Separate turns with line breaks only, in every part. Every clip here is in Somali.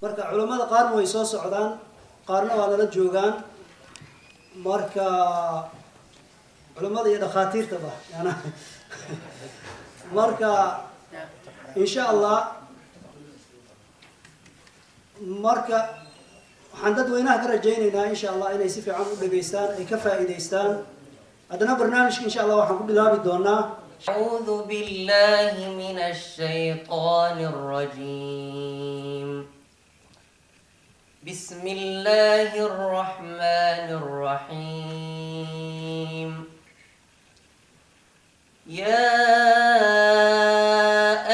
marka culimada qaar way soo socdaan qaarna waa nala joogaan marka culimada iyo dhakhaatiirta ba yana marka insha Allah marka waxaan dadweynaha ka rajaynaynaa insha Allah inay si fiican u dhageystaan ay ka faa'iideystaan haddana barnaamijka insha Allah waxaan ku bilaabi doonaa
أعوذ بالله من الشيطان الرجيم بسم الله الرحمن الرحيم يا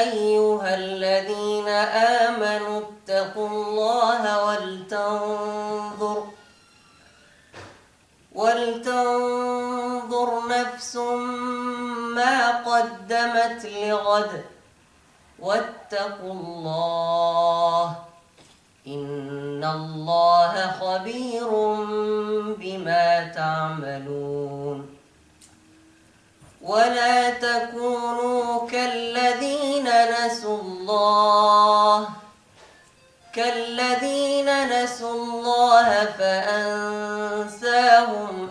أيها الذين آمنوا اتقوا الله ولتنظر نفس ما قدمت لغد واتقوا الله إن الله خبير بما تعملون ولا تكونوا كالذين نسوا الله فأنساهم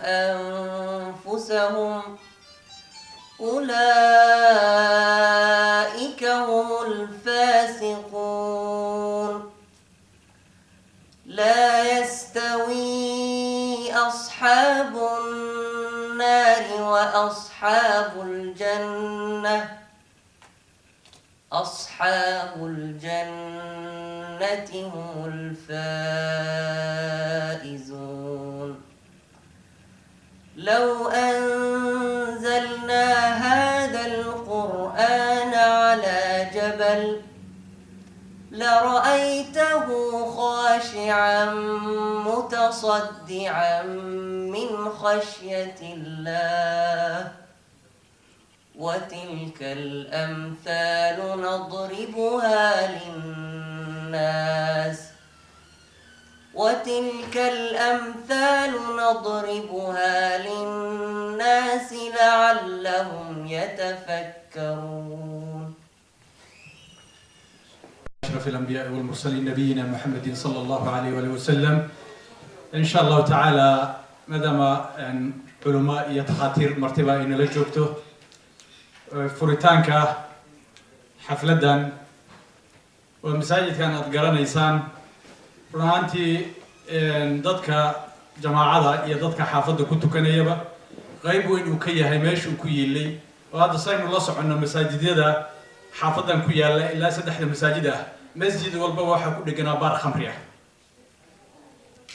أنفسهم أولئك هم الفاسقون لا يستوي أصحاب النار وأصحاب الجنة هم الفائزون لو أنزلنا هذا القرآن على جبل لرأيته خاشعا متصدعا من خشية الله وتلك الأمثال نضربها للناس لعلهم يتفكرون.
أشرف الأنبياء والمرسلين نبينا محمد صلى الله عليه وآله وسلم. إن شاء الله تعالى مدام علماء يتخاطر مرتبة إن لجوكته فريتانكا حفلة والمساجد كانت قرانيسان رهانتي ضدك جماعة يا ضدك حافظ كنت كنيبة غيب وين وكيه هيمش وكيلي وهذا صين الله سبحانه المساجد هذا حافظا كيالا إلا سدح المساجد مسجد والبواحة كل جنابار خمرية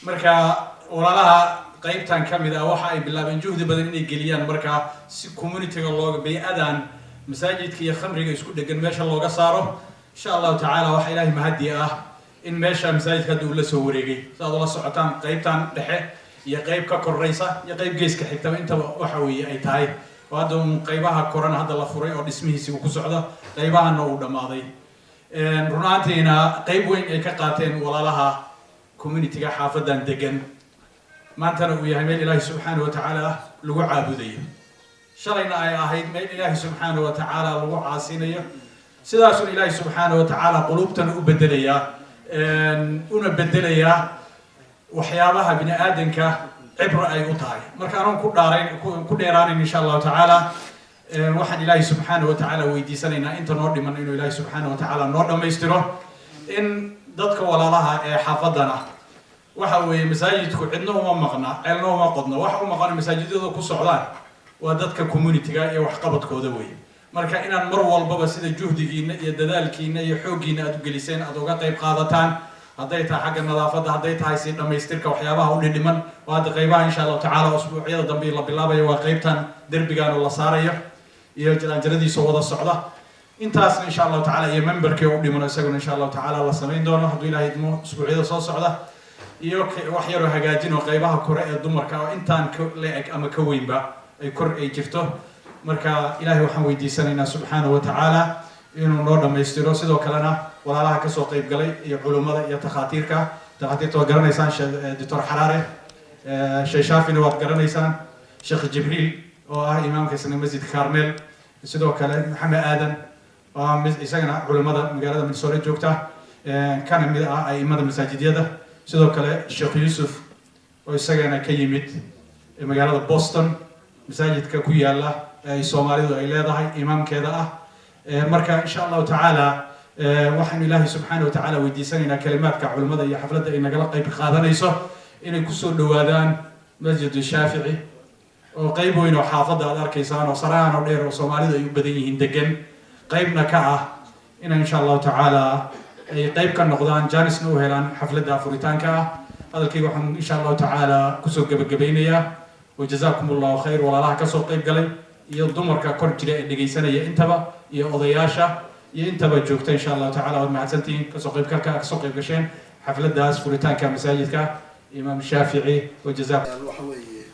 مركا ولا لها قيبتان كاملة وحي بالله من جهد بدني جليان مركا كوميونيتي الله بيأذن مساجد كي خمرية يسكت دقن ما شاء الله قصاره إن شاء الله تعالى وحي إلهي مهدي إن ماشى مساجد كدو ولا سوريجي صاد الله سعتان قيبتان لحى يا قيب ككريسة يا قيب جيس كحتى أنت وحوي أي تاي وهذا من قيبها كورونا هذا الله فري أو اسمه سيوكو سعدة قيبها نود ماضي روناتينا قيب وين كقاتين ولا لها كوميونيتي حافظا دقن ما أنت ويا ميل الله سبحانه وتعالى لو عابدية شرينا أي أهيد ميل الله سبحانه وتعالى لو عاصينية سداس الله سبحانه وتعالى قلوبتنا وبدلية ونبدلية وحيابها بني آدمك عبرة أي أطاي مركانهم كل ديران إن شاء الله تعالى واحد الله سبحانه وتعالى ويدي سنينا أنت نور من إنه الله سبحانه وتعالى نور ما يستره إن ضدك ولا لها حافظنا وحوي مساجدك عندنا وما مغنى عندنا وما قدنا وحوي مغنى مساجد ذو كسعدان وضدك كوميونيتي جاي وحقبت كودوي marka inaan mar walba sida juhdigiina iyo dadaalkiina iyo xoogiina aad u geliseen aad uga qayb qaadataan haday tahay xagga nadaafadda haday tahay si dhameystirka waxyaabaha u dhiman waa qaybaha insha Allah taala usbuucyada dambe la bilaabayo waa qaybtan darbigan oo la saarayo iyo jaranjaradiisa wada socda intaas insha Allah taala iyo memberkii u dhiman isaguna insha Allah taala la sameyn doono haduu Ilaahay idmo usbuucyada soo socda iyo wax yar oo hagaajin oo qaybaha kore ee dumarka oo intaan leeg ama ka weynba ay kor ay jirto marka Ilaahay waxaan weydiisanaynaa subhanahu wa ta'ala inuu noo dhameystiro sidoo kalena walaalaha ka soo qayb galay iyo culimada iyo takhaatiirta waa garanaysaan Dr. Harare Sheikh Shafina waad garanaysaan Sheikh Jibril oo ah imaamka isna Masjid Carmel sidoo kale Maxamed Aadan oo isagana culimada magaalada Minnesota joogta kana mid ah aimada masaajidyada sidoo kale Sheekh Yusuf oo isagana ka yimid magaalada Boston masaajidka ku yaala ay Soomaalidu ay leedahay imaamkeeda ah marka insha Allah ta'ala waxaan Ilaahay subhanahu wa ta'ala weydiisanaynaa kalimaadka culimada iyo xafladda ay nagala qayb qaadanayso inay ku soo dhawaadaan masjid Shaafici oo qayb weyn oo xaafadda aad arkaysaan oo saraan oo dheer oo Soomaalidu ay u badan yihiin degan qaybna ka ah in insha Allah ta'ala ay qayb ka noqdaan jaanisna u helaan xafladda furitaanka ah hadalkayga waxaan insha Allah ta'ala ku soo gabagabeynayaa wajazakumullahu khayr walaalaha ka soo qayb galay iyo dumarka kor jira ee dhageysanaya intaba iyo odayaasha iyo intaba joogta insha Allah ta'ala waad mahadsantihiin ka soo qayb gasheen xafladdaas furitaanka masaajidka Imam Shaafici wajazakum
waxa weeye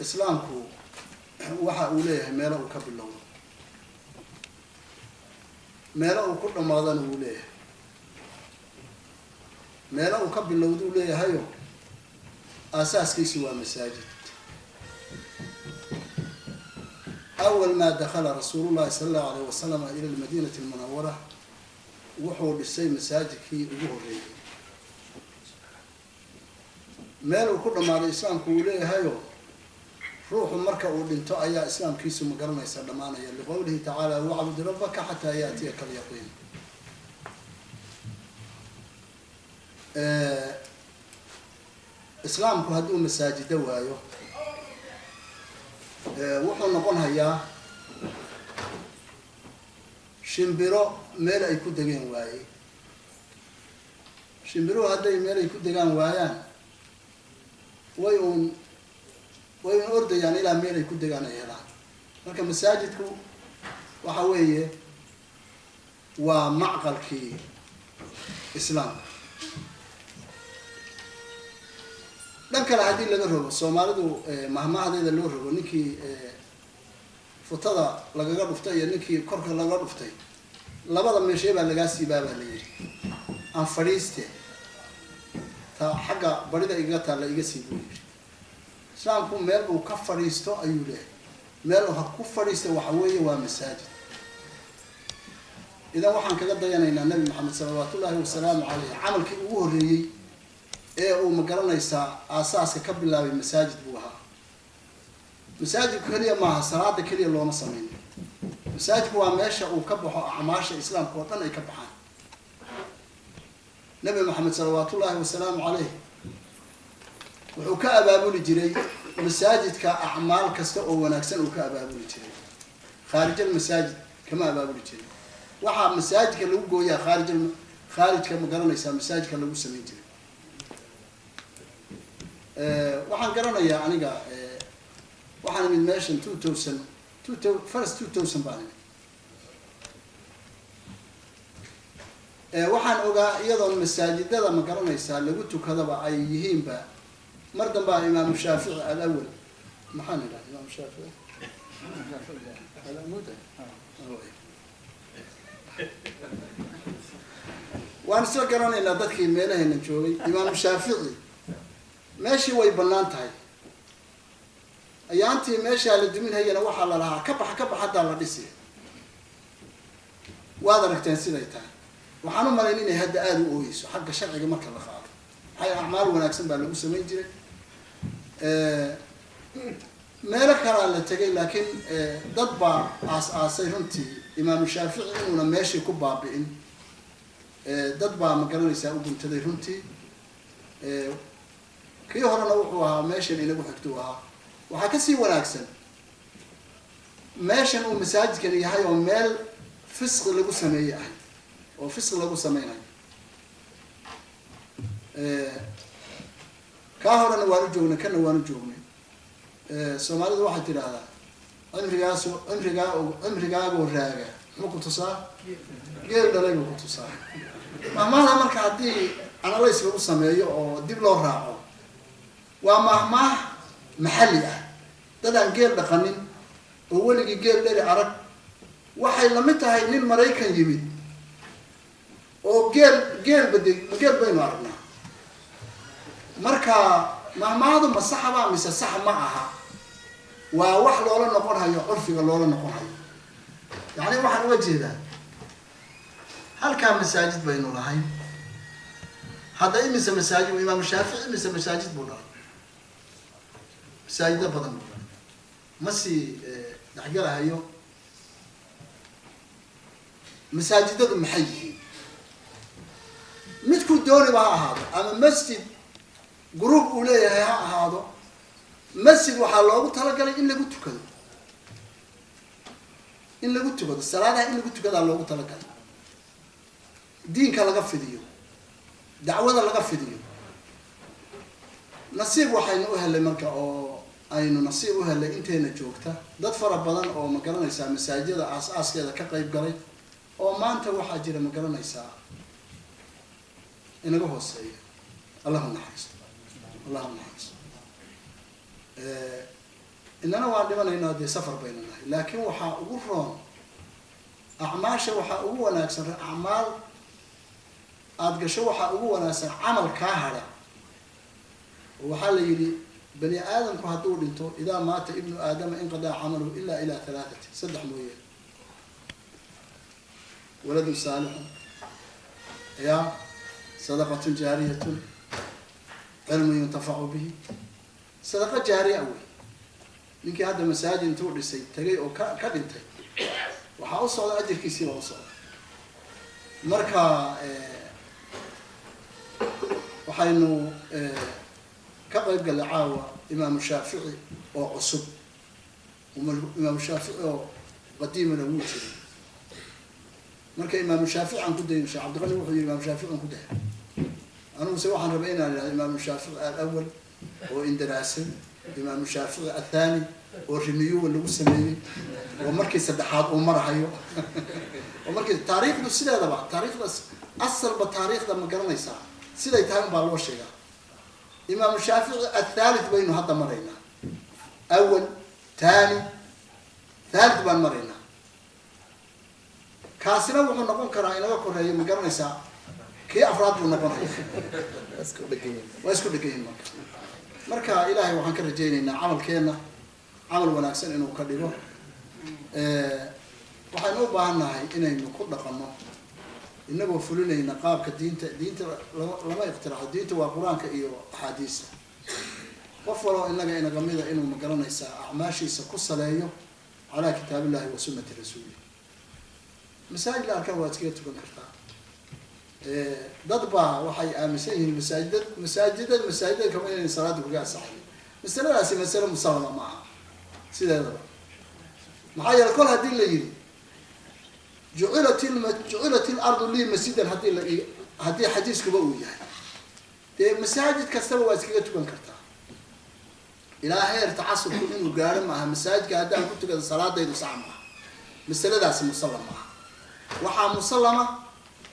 islaamku waxa uu leeyahay meelo uu ka bilowdo meelo uu ku dhamaadana uu leeyahay meelo uu ka bilowdo uu leeyahayo asaaskiisu waa masaajid أول ما دخل رسول الله صلى الله عليه وسلم إلى المدينة المنورة وحول السي مساجد في ظهره ماله كل ما الإسلام كوليه هايو روح مركب ودنتو أيا إسلام كيسو مقرنا يسلمانا لقوله تعالى واعبد ربك حتى يأتيك اليقين إسلام كهدو مساجد وايو wuxuu noqon hayaa shimbiro meel ay ku degaan waaye shimbiro hadday meel ay ku degaan waayaan way ordayaan ilaa meel ay ku degaan ay helaan marka masaajidku waxa weeye waa macqalkii islaamka dhan kale haddii laga rogo Soomaalidu mahmahdeeda loo rogo ninkii futada lagaga dhuftay iyo ninkii korka laga dhuftay labada meeshay baa laga siibaa la yiri aan fariiste ta xaga barida iga taala iga siibo islaamku meel uu ka fariisto ayuu leeyahay meel uu ku fariisto waxa weeye waa masaajid idan waxaan kaga dayanaynaa nabi maxamed sallallahu alayhi wasallam amalkii ugu horeeyay ee uu magaranaysaa aasaaska ka bilaabay masaajid buu ahaa masaajidku kaliya maaha salaada kaliya looma sameeyo masaajidku waa meesha uu ka baxo acmaasha islaamka oo dhan ay ka baxaan nabi maxamed sallallahu alayhi wasallam wuxuu ka abaabuli jiray masaajidka acmaal kasta oo wanaagsan uu ka abaabuli jiray kharij al-masaajid kama abaabuli jiray waxa masaajidka lagu gooyaa kharijka magaranaysaa masaajidka lagu sameeyo jiray waxaan garanayaa aniga waxaan mid meeshan 2000 baan waxaan ogaa iyadoo masaajidada ma garanaysaa lagu tukadaba ay yihiinba mar dambaa Imam Shaafici al-awwal maxaan idhaahdaa Imam Shaafici al-amud waan soo garanaynaa dadkii meelaheena joogay Imam Shaafici ماشي way banaan tahay ayaantii meesha la duminayna waxa la lahaa ka bax hada la dhisay waad aragteen siday tahay waxaan u maleyn inay hadda aad u ooyeyso xagga sharciga marka la qaado hay acmaal wanaagsan baa lagu sameyn jiray meel kale la tagay laakiin dad baa aasay runtii Imam Shaafici inuu meeshii ku baabi'in dad baa ma garanaysaa u guntaday runtii kii horena wuxuu ahaa meeshan inagu xigto ahaa waxa ka sii wanaagsan meeshan uu masaajidkan yahay oo meel fisq lagu sameeyay oo fisq lagu sameeyay ka horena waan joognay kana waan joognay Soomaalidu waxa tiraahdaa cimrigaaga raaga muku tusaa geel dhalay muku tusaa maamaha marka hadii analysis lagu sameeyo oo dib loo raaco waa mahmah maxalli ah dadaan geel dhaqanin oo weligii geel dheeri arag waxay la mid tahay nin Mareykan yimid oo geel baynu aragnaa marka mahmahadu ma saxaba mise sax ma aha waa wax loola noqon hayo curfiga loola noqon hayo yani waxaan uga jeedaa halkaa masaajid baynu lahayn hadda imise masaajid imaam shaafici imise masaajid buu dhalay masaajida badan buu dhalay ma sii dhexgalahayo masaajidadu maxay yihiin midkuu dooniba ha ahaado ama masjid group uu leeyahay ha ahaado masjid waxaa loogu talagalay in lagu tukado salaadaha in lagu tukadaa loogu talagalay diinka laga fidiyo dacwada laga fidiyo nasiib waxaynu u helay marka oo aynu nasiib u helay inteena joogta dad fara badan oo ma garanaysaa masaajida aas-aaskeeda ka qayb galay oo maanta waxaa jira ma garanaysaa inaga hooseeya allahu naxariisto inana waan dhimanaynaa dee safar baynu nahay laakiin waxaa ugu roon acmaasha waxaa ugu wanaagsan acmaal aada gasho waxaa ugu wanaagsan camal kaa hadha oo waxaa la yidhi bani aadamku hadduu dhinto idaa maata ibnu aadama inqadaa camaluhu ilaa ilaa 3 saddex mooyee waladun saalixun ya sadaqatun jaariyatun cilmun yuntafacu bihi sadaqa jaariya wey ninkii hadda masaajid intuu dhisay tagay oo ka dhintay waxaa u socda ajarkiisii baa u socda marka waxaynu ka qayb gallay caawa imaamu shaafici oo cusub imaamu shaafici oo qadiimana wuu jiray marka imaamu shaafici aan ku dayno sheekh cabdiqani wuxuu yidhi imaamu shaafici aan ku dahay aniguse waxaan rabay inaan idhahdo imaamu shaafici alawal oo indaraasay imaamu shaafici athani oo renewal lagu sameeyey oo markii saddexaad uu marahayo oo markii taariikhdu sideedaba taariikhdaas asalba taariikhda ma garanaysaa siday tahay unbaa loo sheegaa imaamu shaafici athalith baynu hadda maraynaa awal thani thalith baan maraynaa kaasina wuxuu noqon karaa inaga koreeyo ma garanaysaa kii afraad buu noqonaya waa isku dhegayin marka ilaahay waxaan ka rajaynaynaa camalkeena camal wanaagsan inuu ka dhigo waxaynu u baahan nahay inaynu ku dhaqanno inagoo fulinayna qaabka diinta lama iqtiraaxo diinta waa qur-aanka iyo axaadiista qof waloo inaga mida inuu ma garanaysaa acmaashiisa ku saleeyo calaa kitaabillahi wa sunnati rasuuli masaajid la arkaan waa iskaga tukan kartaa dad baa waxay aaminsan yihiin masaajidada kama inay salaada kuga asaxayo masaladaasi masale musallama ma aha sideedaba maxaa yeele kol haddii la yidhi jucilat ilardu lii masjidan haddii xadiiskuba uu yahay dee masaajid kastaba waa iskaga tukan kartaa ilaa heer tacasubku inuu gaaro maaha masaajidka haddaan ku tukada salaadaydu sax maaha masaladaasi musallam maaha waxaa musallama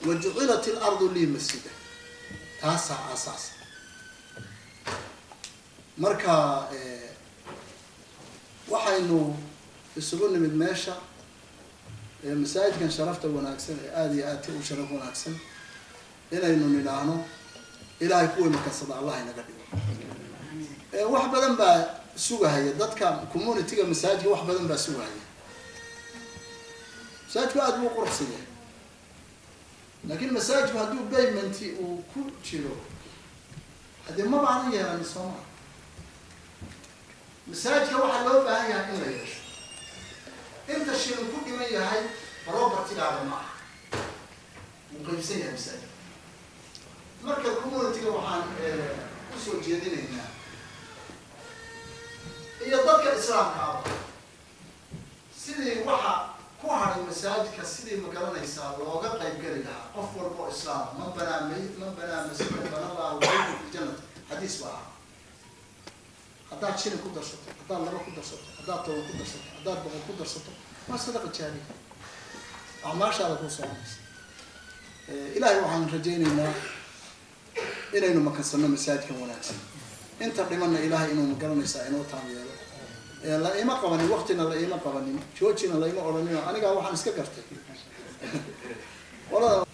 wajucilat ilardu lii masjida taasaa aasaas marka waxaynu isugu nimid meesha masaajidkan sharafta wanaagsan ee aada iyo aadka u sharaf wanaagsan inaynu nidhaahno ilaahay kuwii makansada allah inaga dhigo wax badan baa sugahaya dadka communityga masaajidka wax badan baa sugahaya masaajidku aada buu quruxsan yahay laakiin masaajidku hadduu baymenti uu ku jiro haddii ma baanan yeelani sooma masaajidka waxaa loo baahan yahay in la yeesho inta shilin ku dhiman yahay propertygaada ma aha wuu qaybsan yahay masaajidka marka communityga waxaan usoo jeedinaynaa iyo dadka islaamka aba sidii waxa ku hadhay masaajidka sidii ma garanaysaa looga qayb geli lahaa qof walba oo islaam man banaa masjidan bana allahu lahu fi ljannati xadiis baa aha haddaad shilin ku darsato haddaad laba ku darsato haddaad toban ku darsato haddaad boqol ku darsato waa sadaqa jaariya acmaashaada kuu soconaysa ilaahay waxaan rajaynaynaa inaynu makansano masaajidkan wanaagsan inta dhimanna ilaahay inuu ma garanaysaa inoo taam yeelo la ima qabanin waqtina la ima qabanin joojina la ima odhanin anigaa waxaan iska gartay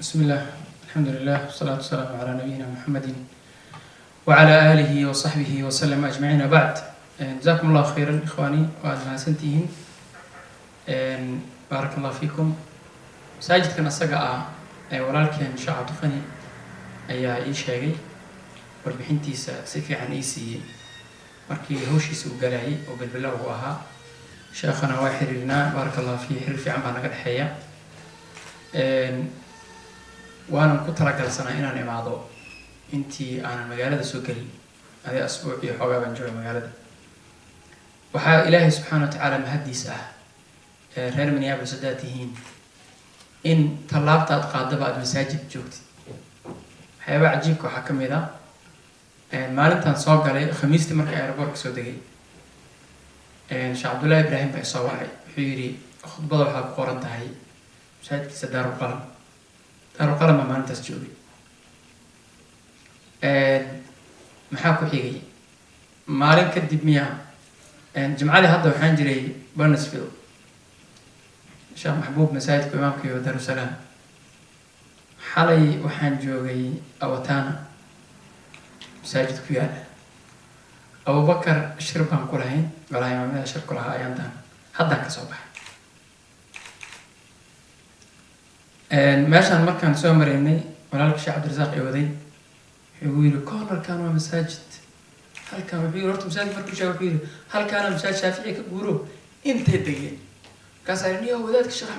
بسم الله الحمد لله والصلاة والسلام على نبينا محمد وعلى آله وصحبه وسلم أجمعين بعد جزاكم الله خيرا إخواني وأنا سنتين بارك الله فيكم مساجد كان السجاء walaalkeen Sheekh Cabdiqani ayaa ii sheegay warbixintiisa si fiican ii siiyey markii hawshiisa uu galayay oo bilbilow uu ahaa sheekhana waa xiriirnaa barakallahu fiihi xiriir fiican baa naga dhexeeya waanan ku talagalsanaa inaan imaado intii aanan magaalada soo gelin adii asbuuc iyo xoogaa baan joogay magaalada waxaa ilaahay subxaana wa tacaala mahaddiisa ah reer Minneapolis haddaad tihiin in tallaabta aad qaadaba aad masaajid joogtid waxyaaba cajiibka waxaa ka mid ah maalintan soo galay khamiistii markii aeroboortka soo degay Sheekh Cabdullaahi Ibraahim baa soo wacay wuxuu yidhi khudbada waxaa ku qoran tahay masaajidkiisa Daarulqalam baa maalintaas joogay maxaa ku xigay maalin kadib miyaa jimcadii hadda waxaan jiray Barnesville Sheekh Maxbuub masaajidka imaamka iyo Daarusalaam xalay waxaan joogay Awatana masaajid ku yaala Abubakar shir baan ku lahayn walaa imaamada shir ku lahaa ayaan haddaan ka soo baxay meeshaan markaan soo maraynay walaalka Sheekh Cabdirasaaq ee waday wuxuu yidhi koolkan waa masaajid halkan wuxuu yidhi horta masaajid markuu sheegay wuxuu yidhi halkaana masaajid Shaafici ka guuro intay degeen markaasaan yidhi niyo wadaadka Sheekh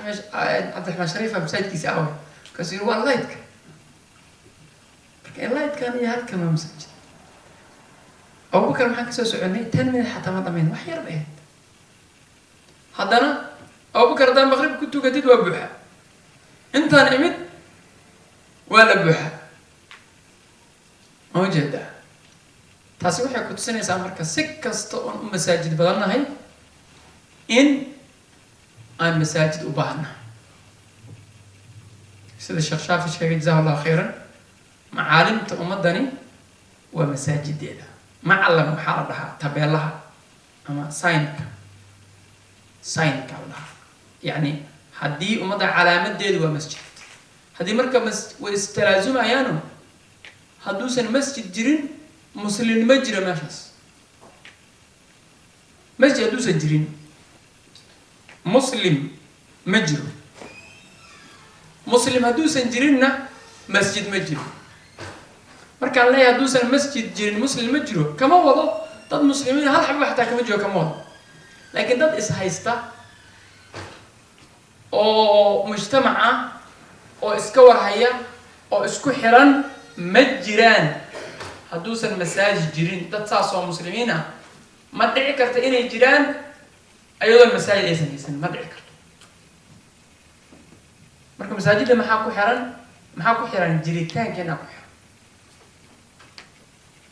Cabdiraxmaan Shariif masaajidkiisa aaway markaasuu yidhi waa laydka marka laydkan iyo halkan waa masaajid Abubakar maxaan kasoo soconay 10 minutes xataa ma dhamayn wax yar bay ahayd haddana Abubakar haddaan maqrib ku tukatid waa buuxa intaan imid waa la buuxa ma jeedaa taasi waxay ku tusinaysaa marka si kasta oon u masaajid badannahay in aan masaajid u baahnahay sida Sheekh Shaafi sheegay jazaahullahu khayran macaalimta ummadani waa masaajideeda macallam waxaa la dhahaa tabeelaha ama signka la dhahaa yacni haddii ummadda calaamadeedu waa masjid haddii marka way istalaazumayaano hadduusan masjid jirin muslim ma jiro meeshaas masjid hadduusan jirin muslim ma jiro muslim hadduusan jirinna masjid ma jiro markaan leeyahay hadduusan masjid jirin muslim ma jiro kama wado dad muslimiin hal xabo xataa kama jiro kama wado laakiin dad is haysta oo mujtamaca oo iska warhaya oo isku xiran ma jiraan hadduusan masaajid jirin dad saas oo muslimiin ah ma dhici karta inay jiraan ayadoon masaajid aysan haysan ma dhici karto marka masaajidda maxaa ku xiran jiritaankeena ku xiran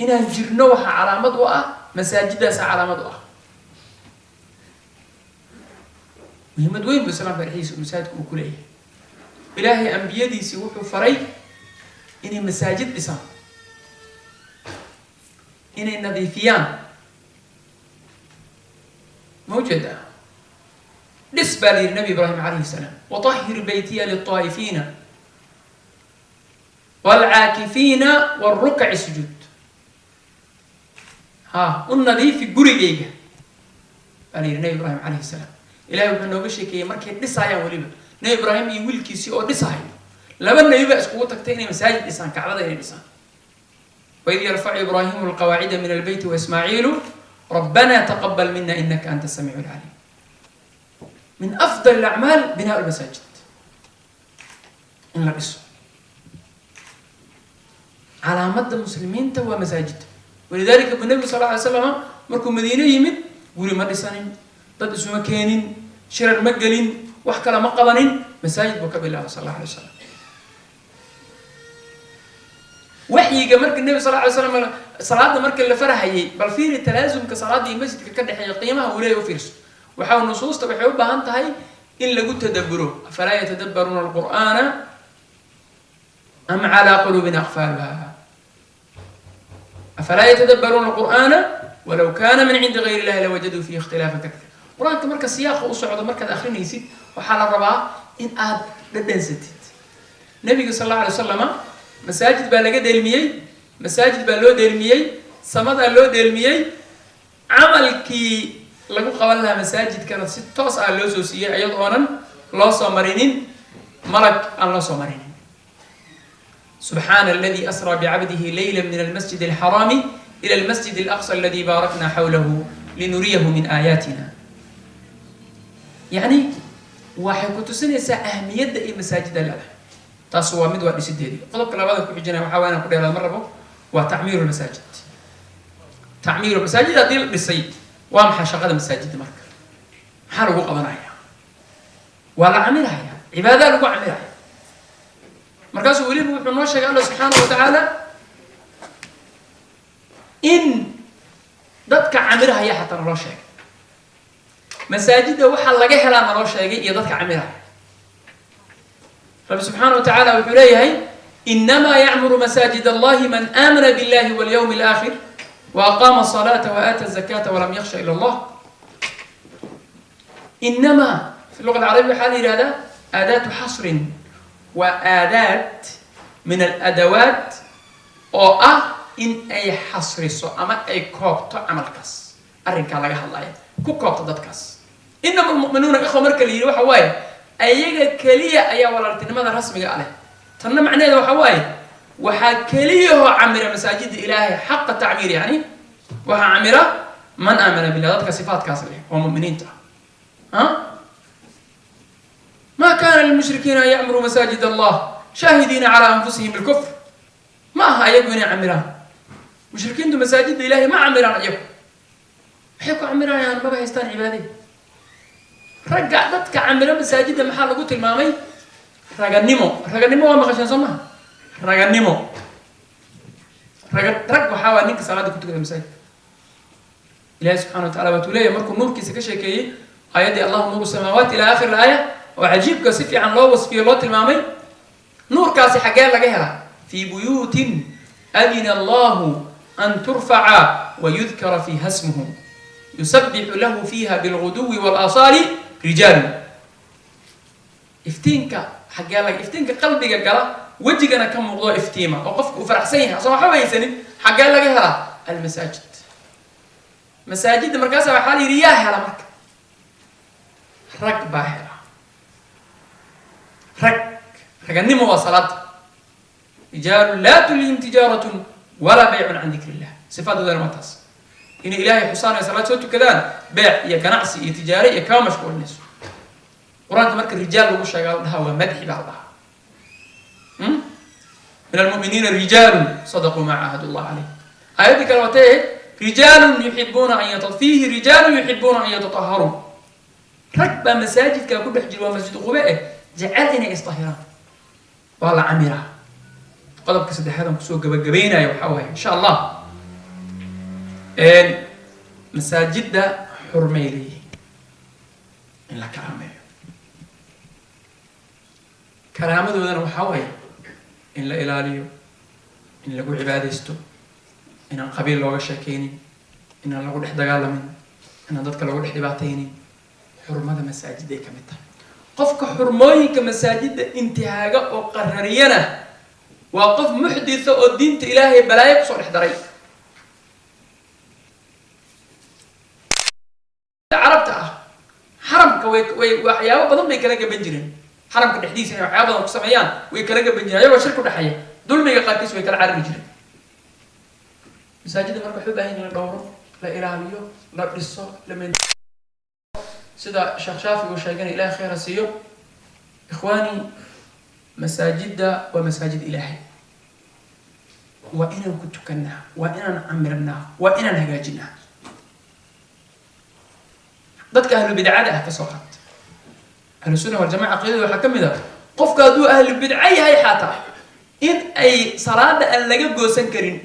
inaan jirno waxa calaamad u ah masaajidaas calaamad u ah muhiimad weyn buu islaamka dhexdiisa masaajidku uu ku leeyahay ilaahay ambiyadiisii wuxuu faray inay masaajid dhisaan inay nadiifiyaan موجودة نسبة للنبي إبراهيم عليه السلام وطهر بيتي للطائفين والعاكفين والركع السجود النظيف قريجة قال النبي إبراهيم عليه السلام إلهي وحنا بشيكي مركي دسايا وليبا نبي إبراهيم يقول كيسي أو دسايا لما يبقى قوتك تاني مساجد إنسان كعبة إنسان وإذ يرفع إبراهيم القواعد من البيت وإسماعيل ربنا تقبل منا إنك أنت السميع العليم من أفضل الأعمال بناء المساجد إن الرسول على مدى المسلمين توا مساجد ولذلك النبي صلى الله عليه وسلم مركو مدينة يمد قولي مدرسان ضد اسم مكان شرر مقلين وحكلا مقبن مساجد وكبر الله صلى الله عليه وسلم وحي مرك النبي صلى الله عليه وسلم صلاة مرك اللي فرحي بل في التلازم كصلاة المسجد كده حي قيمها ولا يفرس وحاول نصوص تبع حبها أنت هاي إلا قلت تدبروه أفلا يتدبرون القرآن أم على قلوب أقفالها أفلا يتدبرون القرآن ولو كان من عند غير الله لوجدوا فيه اختلافا كثيرا قرآن كمركز سياق وصعد مركز آخرين يسيد وحال الرباع إن آد لدنستيد النبي صلى الله عليه وسلم مساجد بالغة دلمية مساجد بالو دلمية سمد اللو دلمية عمل كي لقو قبلها مساجد كانت 6 على اللو سوسية أيضا لا صامرين ملك الله صامرين سبحان الذي أسرى بعبده ليلا من المسجد الحرام إلى المسجد الأقصى الذي باركنا حوله لنريه من آياتنا. يعني waxay ku tusinaysaa ahmiyadda ay masaajida leedahay. taas waa mid waa dhisideedii. qodobka labaad ku xijinaya waxa weeyaan ku dheeraad mar rabo waa tacmiirul masaajid. tacmiirul masaajid hadii la dhisay waa maxay shaqada masaajidda marka? maxaa lagu qabanayaa? waa la camirayaa, cibaada lagu camirayaa. markaas waliba wuxuu noo sheegay Allah subhanahu wa ta'ala in dadka camiraya xataa loo sheegay مساجد وحا لغا هلا ما لو شيغي iyo dadka camiraha رب سبحانه وتعالى وحليه انما يعمر مساجد الله من امن بالله واليوم الاخر واقام الصلاه واتى الزكاه ولم يخشى الا الله. انما في اللغه العربيه حال هذا اداه حصر واداه من الادوات او ان اي حصر اما اي كوبت عملكاس ارنكا لغا هلايه ku koobta dadkaas inama almu'minuuna ikhwa marka la yiri waxa waaye ayaga kaliya ayaa walaaltinimada rasmiga ah leh tanna macnaheedu waxa waaye waxa kaliya oo camira masaajid ilaahay xaq ta'mir yani waxa camira man aamana billahi dadka sifaadkaas leh oo mu'miniinta ha ma kana lil mushrikiina ya'muru masajid Allah shahidina ala anfusihim bil kufr ma ayagu inay camiraan mushrikiintu masaajid ilaahay ma camiraan ayagu حيكو عمران يعني ما بيستان عبادي رجع دتك عمران مساجد محل لو قلت المامي رجع نمو ما خشن سماه رجع نمو رجع وحاول نك صلاة كنت كده مساجد الله سبحانه وتعالى بتقولي مركم نور كيس كشيء آيات الله نور السماوات إلى آخر الآية وعجيب كسيف عن الله وصف الله المامي نور كاسي حاجة لجهها في بيوت أذن الله أن ترفع ويذكر فيها اسمه يسبح له فيها بالغدو والآصال رجال. افتينك حقالك افتينك قلبك قال وجهنا كم موضوع افتيمه وقفك وفرح سيها صراحه ويسني حقالك هلا المساجد مساجد مركزها وحالي رياه على مركز ركبه هلا ركني مواصلات رجال لا تلهم تجاره ولا بيع عن ذكر الله صفات ذا المتاس إن إلهي حصان صلاة صوت كذا بيع يا كنعسي يا تجاري يا كام مشغول الناس ورانت مركز الرجال وش قال هو مدح بعضها من المؤمنين رجال صدقوا ما عاهدوا الله عليه هذه كلمتين رجال يحبون أن فيه رجال يحبون أن يتطهروا ركب مساجد كأقول بحجر ومسجد قباء جعلنا يصطهران والله عميرة قلب كسد هذا مسوق جبينا يوحوها إن شاء الله مساجد حرميلي إن لا كرامة كرامة ذو وحوي إن لا إلاليو إن لا قول عبادستو إن قبيل لو شاكيني إن لا قول إحدى قال من إن ضدك لا قول إحدى بعتيني حرمة مساجد كمتها قفك حرمي كمساجد انتهاء أو قررينا وقف محدث الدين إلهي بلا يقصر إحدري عرفتها حرم وحياه بدن بي كلا جبنجرين حرم كدحديس يعني وحياه بدن كسميان وي كلا جبنجرين ايوا شركو دحيه دول ميغا قاكيس وي كلا عربي جيرين مساجد marka wuxuu baahan yahay dhowro la ilaaliyo la dhiso la meel sida sheekh shaafi uu sheegay ilaahay khayr siiyo ikhwani masajida wa masajid ilaahi wa inaan ku tukanaa wa inaan amirnaa wa inaan hagaajinaa dadka ahlu bid'ada ah ka soo qaat ahlu sunna wal jamaa aqeedu waxa kamida qofka haduu ahlu bid'ah yahay xataa in ay salaada aan laga goosan karin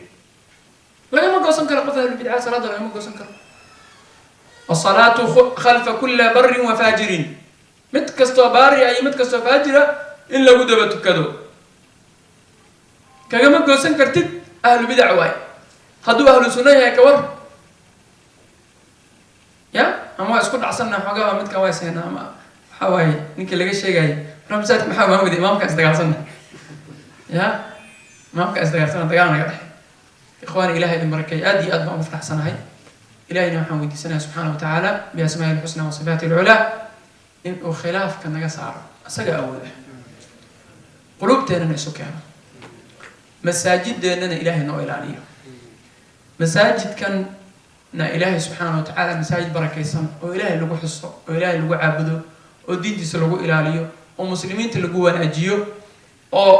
laga ma goosan karo qof ahlu bid'ah salaada laga ma goosan karo wassalatu khalfa kulli barrin wa fajirin mid kasto bari ay mid kasto fajira in lagu daba tukado kaga ma goosan kartid ahlu bid'ah way haduu ahlu sunna yahay ka war ya ama isku dhacsanna xogaa midka way seenaa ama xawaay ninka laga sheegay ramsaad maxaa maamud imaamka isdagaalsanna ya imaamka isdagaalsanna dagaalna ka dhaxay ikhwani ilaahay barakay aad iyo aad baan u faraxsanahay ilaahayna waxaan weydiisanayaa subhanahu wa ta'ala bi asmaa'il husna wa sifatil ula in uu khilaafka naga saaro asaga awooda qulubteena isu keeno masaajideenana ilaahay noo ilaaliyo masaajidkanna ilaahay subxaana wa tacaala masaajid barakaysan oo ilaahay lagu xuso oo ilaahay lagu caabudo oo diintiisa lagu ilaaliyo oo muslimiinta lagu wanaajiyo oo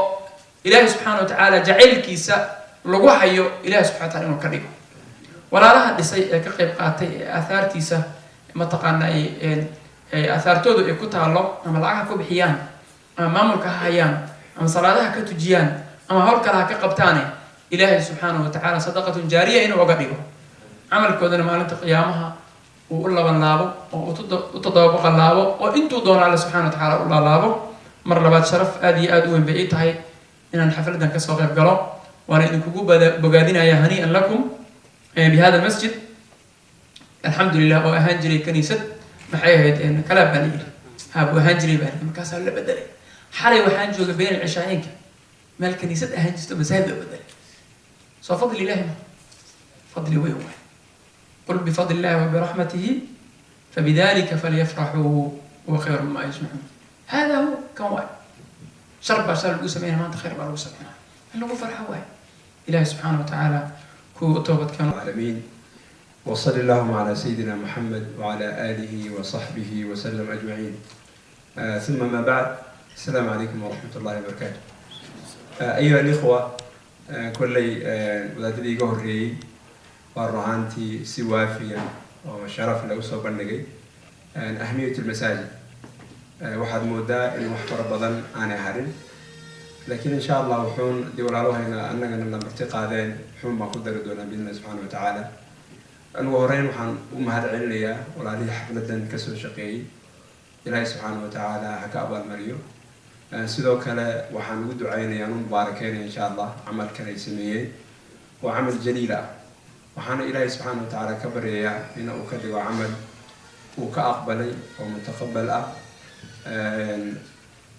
ilaahay subxaana wa tacaala jacaylkiisa lagu hayo ilaahay subxana wa taala inuu ka dhigo walaalaha dhisay ee ka qayb qaatay ee aahaartiisa mataqaana ay aahaartoodu ay ku taalo ama lacag ha ku bixiyaan ama maamulka ha hayaan ama salaadaha ka tujiyaan ama hawl kale ha ka qabtaane ilaahay subxaanahu wa tacaala sadaqatun jaariya inuu oga dhigo camalkoodana maalinta qiyaamaha uu u laban laabo oo u toddoba laabo oo intuu doono alle subxana wa tacaala u laalaabo mar labaad sharaf aad iyo aad u weyn bay ii tahay inaan xafladan kasoo qayb galo waana idinkugu bogaadinaya hanii'an lakum bihada almasjid alxamdulilah oo ahaan jiray kaniisad maxay ahayd kalaab baa la yidhi buu ahaan jiray baa markaasaa la bedelay xalay waxaan joogay bayn alcishaayeenka meel kaniisad ahaan jirto masaajid loo bedelay soo fadli ilahi ma fadli weyn waay qul bifadli illahi wabiraxmatihi fabidalika falyafraxuu huwa khayru mima yajmacuun hada hu kan waay shar baa shar lagu sameynaya maanta khayr baa lagu sameynaya in lagu farxo waay ilahi subxaana wa tacaala kuwa u toobad keeno
العالمين وصلى اللهم على سيدنا محمد وعلى آله وصحبه وسلم أجمعين ثم ما بعد السلام عليكم ورحمة الله وبركاته أيها الإخوة كل ولادي جوهري والرهانتي سوافيا وشرف له صبرنجي أهمية المساجد واحد مودا المحتر بدن أنا هارن لكن إن شاء الله وحون دولارها هنا أننا لما ارتقادين حون ما قدر دونا بإذن الله سبحانه وتعالى الوهرين وحن هذا عليا ولا لي حفلة كسر شقي إلهي سبحانه وتعالى حكى أبو المريو سيدو كلا وحن ودو عيني يعني مباركين إن شاء الله عمل كريسمية وعمل جليلة وحن إلهي سبحانه وتعالى كبريا إنه أكدوا عمل وكأقبلي ومتقبل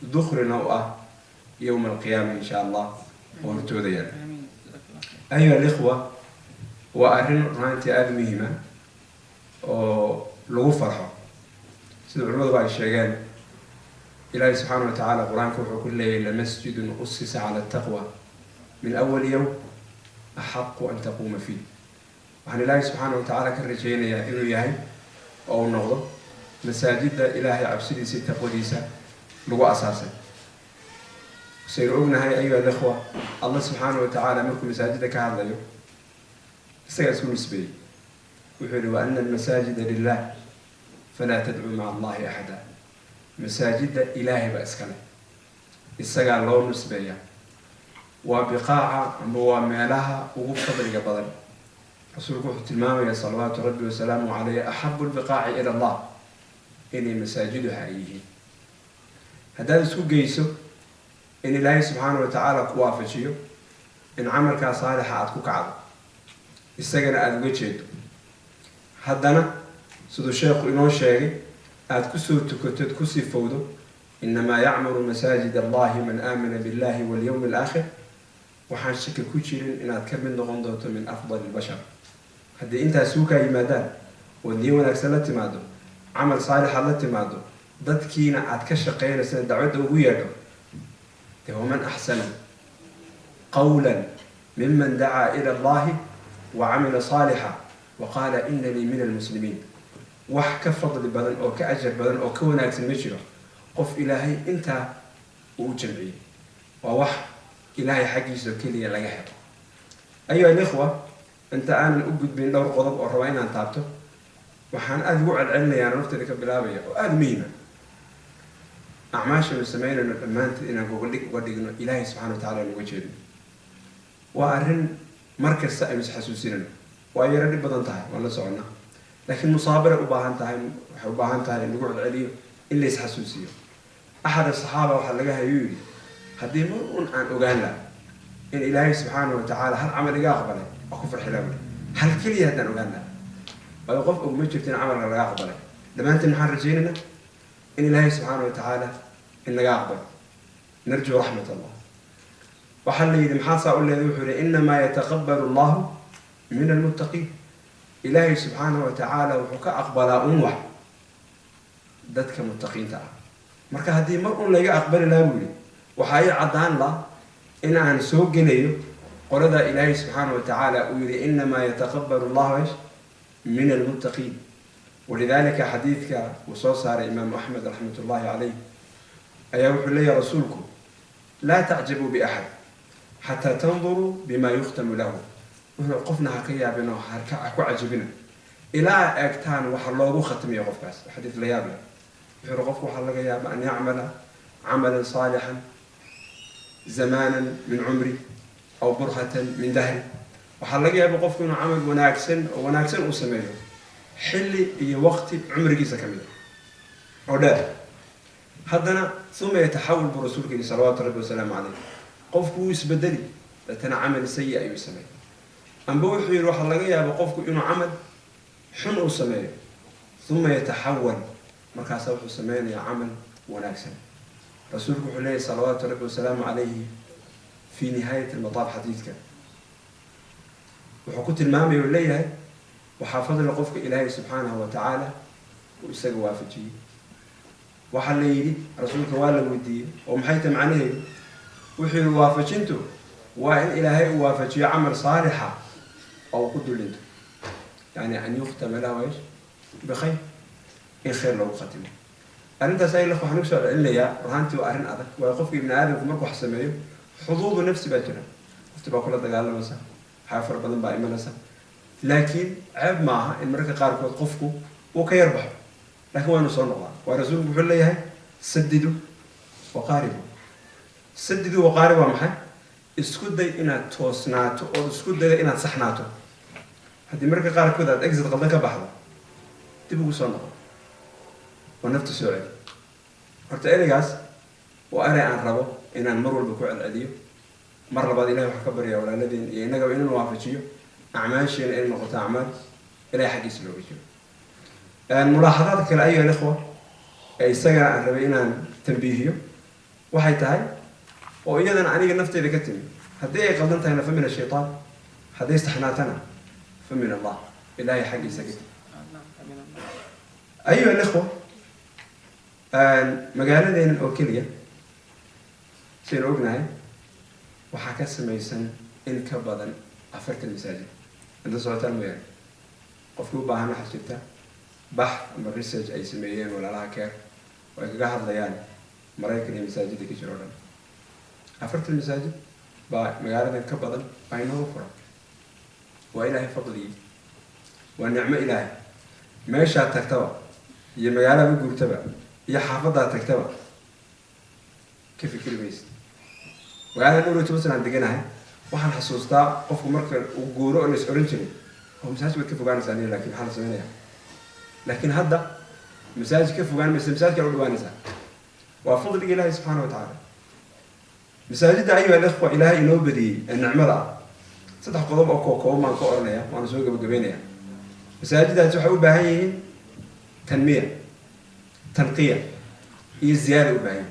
دخل نوعه يوم القيامة إن شاء الله ورتوديا أيها الإخوة وأرن رانتي آدميهما ولو فرحة سيد العلماء بعد الشيغان إلهي سبحانه وتعالى قرآن كوحو كل لمسجد أسس على التقوى من أول يوم أحق أن تقوم فيه وعن إلهي سبحانه وتعالى كالرجين يا إنو ياهي أو النغضة مساجد إلهي عبسيدي ستة قديسة لغو أساسا سيرعونا هاي أيها الأخوة الله سبحانه وتعالى منكم مساجدك هذا اليوم سيكون نسبي وحلو أن المساجد لله فلا تدعو مع الله أحدا مساجد إلهي بأسكنه السجع الله نسبيا وبقاعة ومالها وقف قبل قبل رسول الله تلمام يا صلوات ربي وسلامه عليه أحب البقاع إلى الله إني مساجدها أيه هذا سوق جيسو إن الله سبحانه وتعالى كوافشيو إن عملك صالح عدكوك عدو السجن أدوجيد هذانا سدو الشيخ إنه شيء أدكسو تكتد كسي فودو إنما يعمر مساجد الله من آمن بالله واليوم الآخر وحاشك كوتشيرين إن أتكمل نغندوت من أفضل البشر هذا أنت سوكا يمادان والنيون أكسلت مادو عمل صالح الله تمادو ضد كينا أتكشقين سنة دعوته ويادو ومن أحسن قولا ممن دعا إلى الله وعمل صالحا وقال إنني من المسلمين وح كفضل بدن أو كأجر بدن أو كوناك المجرى قف إلهي أنت وجمعي ووح إلهي حقي سوكيلي لجهر أيها الإخوة أنت الآن أوجد بين دور غضب أو روين أن تعبته وحن أذوع العلم يعني نفط لك بلابية وأدمينا أعماش المسلمين إن الأمانة إن أقول لك ودي إلهي سبحانه وتعالى الوجه وأرن مركز سائمس حسوسين وأيرد بدن تاعي ولا صعنا لكن مصابرة وباهن تاعي وباهن تاعي نقول عليه اللي يحسوسيه أحد الصحابة وحلقها يوري هدي مرون عن أوغانا إن إلهي سبحانه وتعالى هل عمل يقبله أكفر حلاوي هل كل يهدن أوغانا ويقف أمجبتين عمل لا يقبله لما أنت محرجيننا إن إلهي سبحانه وتعالى إن يقبل نرجو رحمة الله وحل يدي محاصة أقول له إنما يتقبل الله من المتقين إلهي سبحانه وتعالى وحكى أقبل أموح دتك متقين تعالى marka hadii mar uu laga aqbali lahaa wili waxa ay cadaan la in aan soo gelayo قرد إلهي سبحانه وتعالى ويري إنما يتقبل الله إيش من المتقين. ولذلك حديثك وصوص على إمام أحمد رحمة الله عليه أيوح لي رسولكم لا تعجبوا بأحد حتى تنظروا بما يختم له. وقفنا حقيا بنا حركة عجبنا إلى أكتان وحلوه ختم يقف حديث ليابنا يرغف وحلق ياب أن يعمل عملا صالحا زمانا من عمري أو برهة من دهري وحلق ياب قفنا عمل وناكسن أسميه حلي وقت عمري جيسا كمية أو لا هذا ثم يتحول برسولك صلوات ربي وسلام عليه قفكو يسبدلي لتنا عمل سيء يسميه أم بوحي يروح الله يا بقفكو إنه عمل حن أسميه ثم يتحول مكاسب أسميه يا عمل وناكسن رسولك عليه صلوات ربي وسلام عليه في نهاية المطاف حديثك وحكوت المامي والليلة وحافظ لقفك إلهي سبحانه وتعالى ويساق وافجي وحليلي رسولك والا ودي ومحيت معنيه وحي وافجنته وإن إلهي وافجي عمل صالحة أو قد لنته يعني أن يختم له إيش بخير إن خير له ختمه أنت سائل لك وحنوسع إلا يا رهانتي وأرن أذك ويقفك ابن آدم كمرك وحسميه حظوظ نفسي بجنا افتبا كل دقال مسا حافر بدن باي منسا لكن عيب معها إن مرك قارك وقفكوا وكيربح لكن وين صار الله ورسول بقول لي هاي سددوا وقاربوا سددوا وقاربوا محي اسكت دي إن توسناتو أو اسكت دي إن صحناتو هدي مرك قارك كذا أجزت قدك بحضر تبغوا صار الله ونفت سؤال أرتأي جاس وأنا عن ربه إن المرور بكوع الأديب مرة بعد إلهي وحكبر يا ولا الذين ينجوا إنه وافجيه أعمال شيء إنه نقطة أعمال إلى حق يسلويه الملاحظات كلا أيها الإخوة يستجر عن ربينا تنبيهيه وحي تهاي وإذا أنا نفتي لكتني هدي قدمتها هنا فمن الشيطان هدي استحناتنا فمن الله إلهي حق يسكت أيها الإخوة مقالة الأوكيلية سيروقناي وحكى سميسن إن كبضن أفرت المساجد عند صوت المياه قفلوا بهنا حسيتها بحث أما ريسيرش أي سميين ولا لها كير ويقهر ليان مرايكني مساجد كجرورا أفرت المساجد مقالة كبضن بينه وفرق وإلهي فضلي والنعمة إلهي ما يشاء تكتبه هي مقالة بيقول تبع هي حافظها تكتبه كيف كل بيست وأنا نقول تبصر عند جناها وحن حسوستا قف مركب وجورو الناس أورنجني هو مساج كيف وقعنا ثانية لكن حال ثانية لكن هذا مساج كيف وقعنا مساج كأول وانسا وفضل إلهي سبحانه وتعالى مساجد أيها الأخوة إلهي نوبدي النعمة لا صدق قضب أو كوم ما كورنيا وأنا سوق بجبينيا مساجد هتحول بهاي تنمية تنقية هي الزيادة وبهاي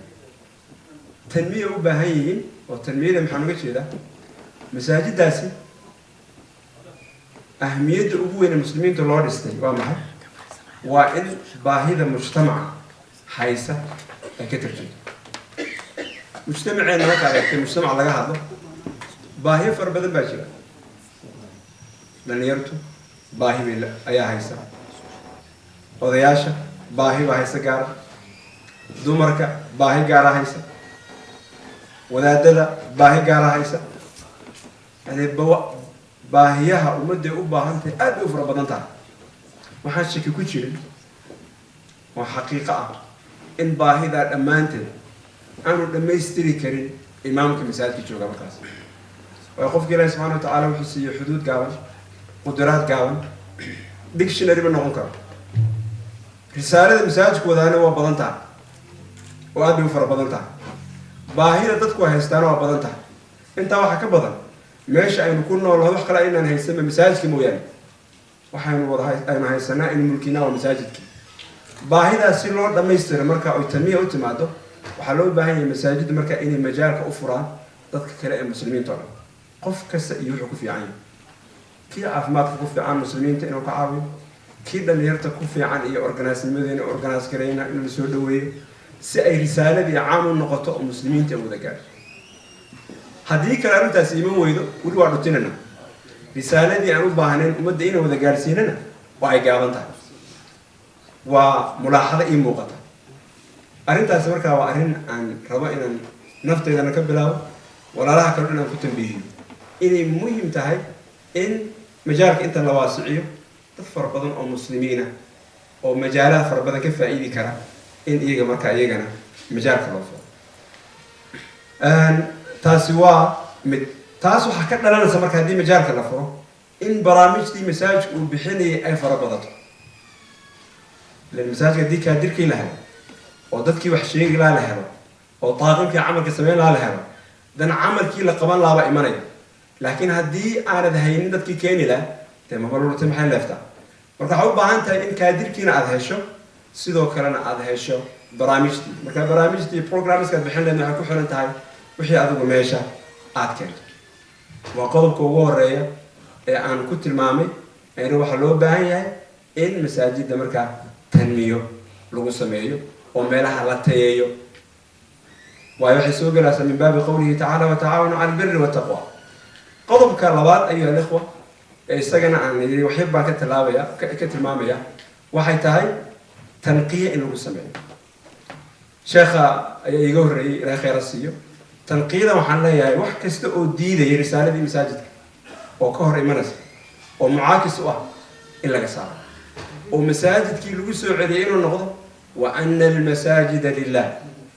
تنمية وبهاي والتنمية محنوجة كذا مساجد داسي أهمية أبوين المسلمين تلور استي وامها وإن باهذا مجتمع حيسة كتر جد مجتمعين هذا المجتمع على هذا باهي فربنا باجرة لنيرتو باهي بيلا أيها حيسة وضياشة باهي وحيسة قارة دومركا باهي قارة حيسة wadaadada baahi gaar ah haysa baahiyaha ummadda u baahan tahay aad u fara badan tahay waxaan shaki ku jirin oo xaqiiqo ah in baahida dhammaanteed aanu dhammaystiri karin imaamka masaajidka jooga markaas oo qofka Ilaahay subhanahu wa ta'ala wuxuu siiyay xuduud gaaban qudraad gaaban dictionary ma noqon karo risaalada masaajidku wadaana waa badan tahay oo aad u fara badan tahay baahida dadku haystaan waa badan tahay inta waxa ka badan meesha aynu ku noolahay wax kale inaan haysano masaajidka mooyaan waxaanu wada haysanaa in mulkina waa masaajidka baahidaas si loo dhameystiro marka ay tamiya u timaado waxa loo baahan yahay masaajid marka inay majaalka u furaan dadka kale ee muslimiinta oo qof kasta iyo wuxuu ku fiican yahay kii caafimaadka ku fiican muslimiinta inuu ka caawiyo kii dhalinyarta ku fiican iyo organisationadeena organize gareeyna in la soo dhaweeyo si ay risaaladii caam u noqoto oo muslimiinta wada gaar haddii kale arrintaasi iman weydo weli waa dhutinana risaaladii aan u baahnayn ummadda inaan wada gaarsiinana waa ay gaaban tahay waa mulaaxado ii muuqata arrintaasi markaa waa arrin aan rabo inaan nafteydana ka bilaabo walaalaha kale inaan ku tambiihiyo inay muhiim tahay in majaalka inta la waasiciyo dad fara badan oo muslimiina oo majaalaha fara badan ka faa'iidi kara in iyaga markaa iyagana majaalka loo furo taasi waa mid taas waxaa ka dhalanaysa marka haddii majaalka la furo in barnaamijtii masaajidka uu bixinayay ay fara badato lan masaajidka haddii kaadirkii la helo oo dadkii wax sheegi laha la helo oo taaqimkii camalka sameyn laha la helo dan camalkii la qaban laaba imanaya laakiin haddii aanad haynin dadkii keeni laha dee mabalulata maxay leeftaa marka waxaa u baahan tahay in kaadirkiina aada hesho sidoo kalena aada hesho barnaamijtii marka barnaamijtii programmeska aad bixin leed waxay ku xiran tahay wixii adigu meesha aada keento waa qodobka ugu horeeya ee aan ku tilmaamay ayna waxaa loo baahan yahay in masaajidda markaa tanmiyo lagu sameeyo oo meelaha la tayeeyo waayo waxay soo gelaysaa min baabi qowlihi tacaala watacaawanu cala albiri wataqwa qodobka labaad ayuha alikhwa ee isagana aan yidhi waxyar baan ka tilmaamaya waxay tahay tanqiya in lagu sameeyo sheekha ayaa iiga horreeyey ilaahay khayra siiyo tanqiyada waxaan leeyahay wax kasta oo diidaya risaaladii masaajidka oo ka hor imanaysa oo mucaakis u ah in laga saaro oo masaajidkii lagu soo celiyay inuu noqdo wa ana almasaajida lilah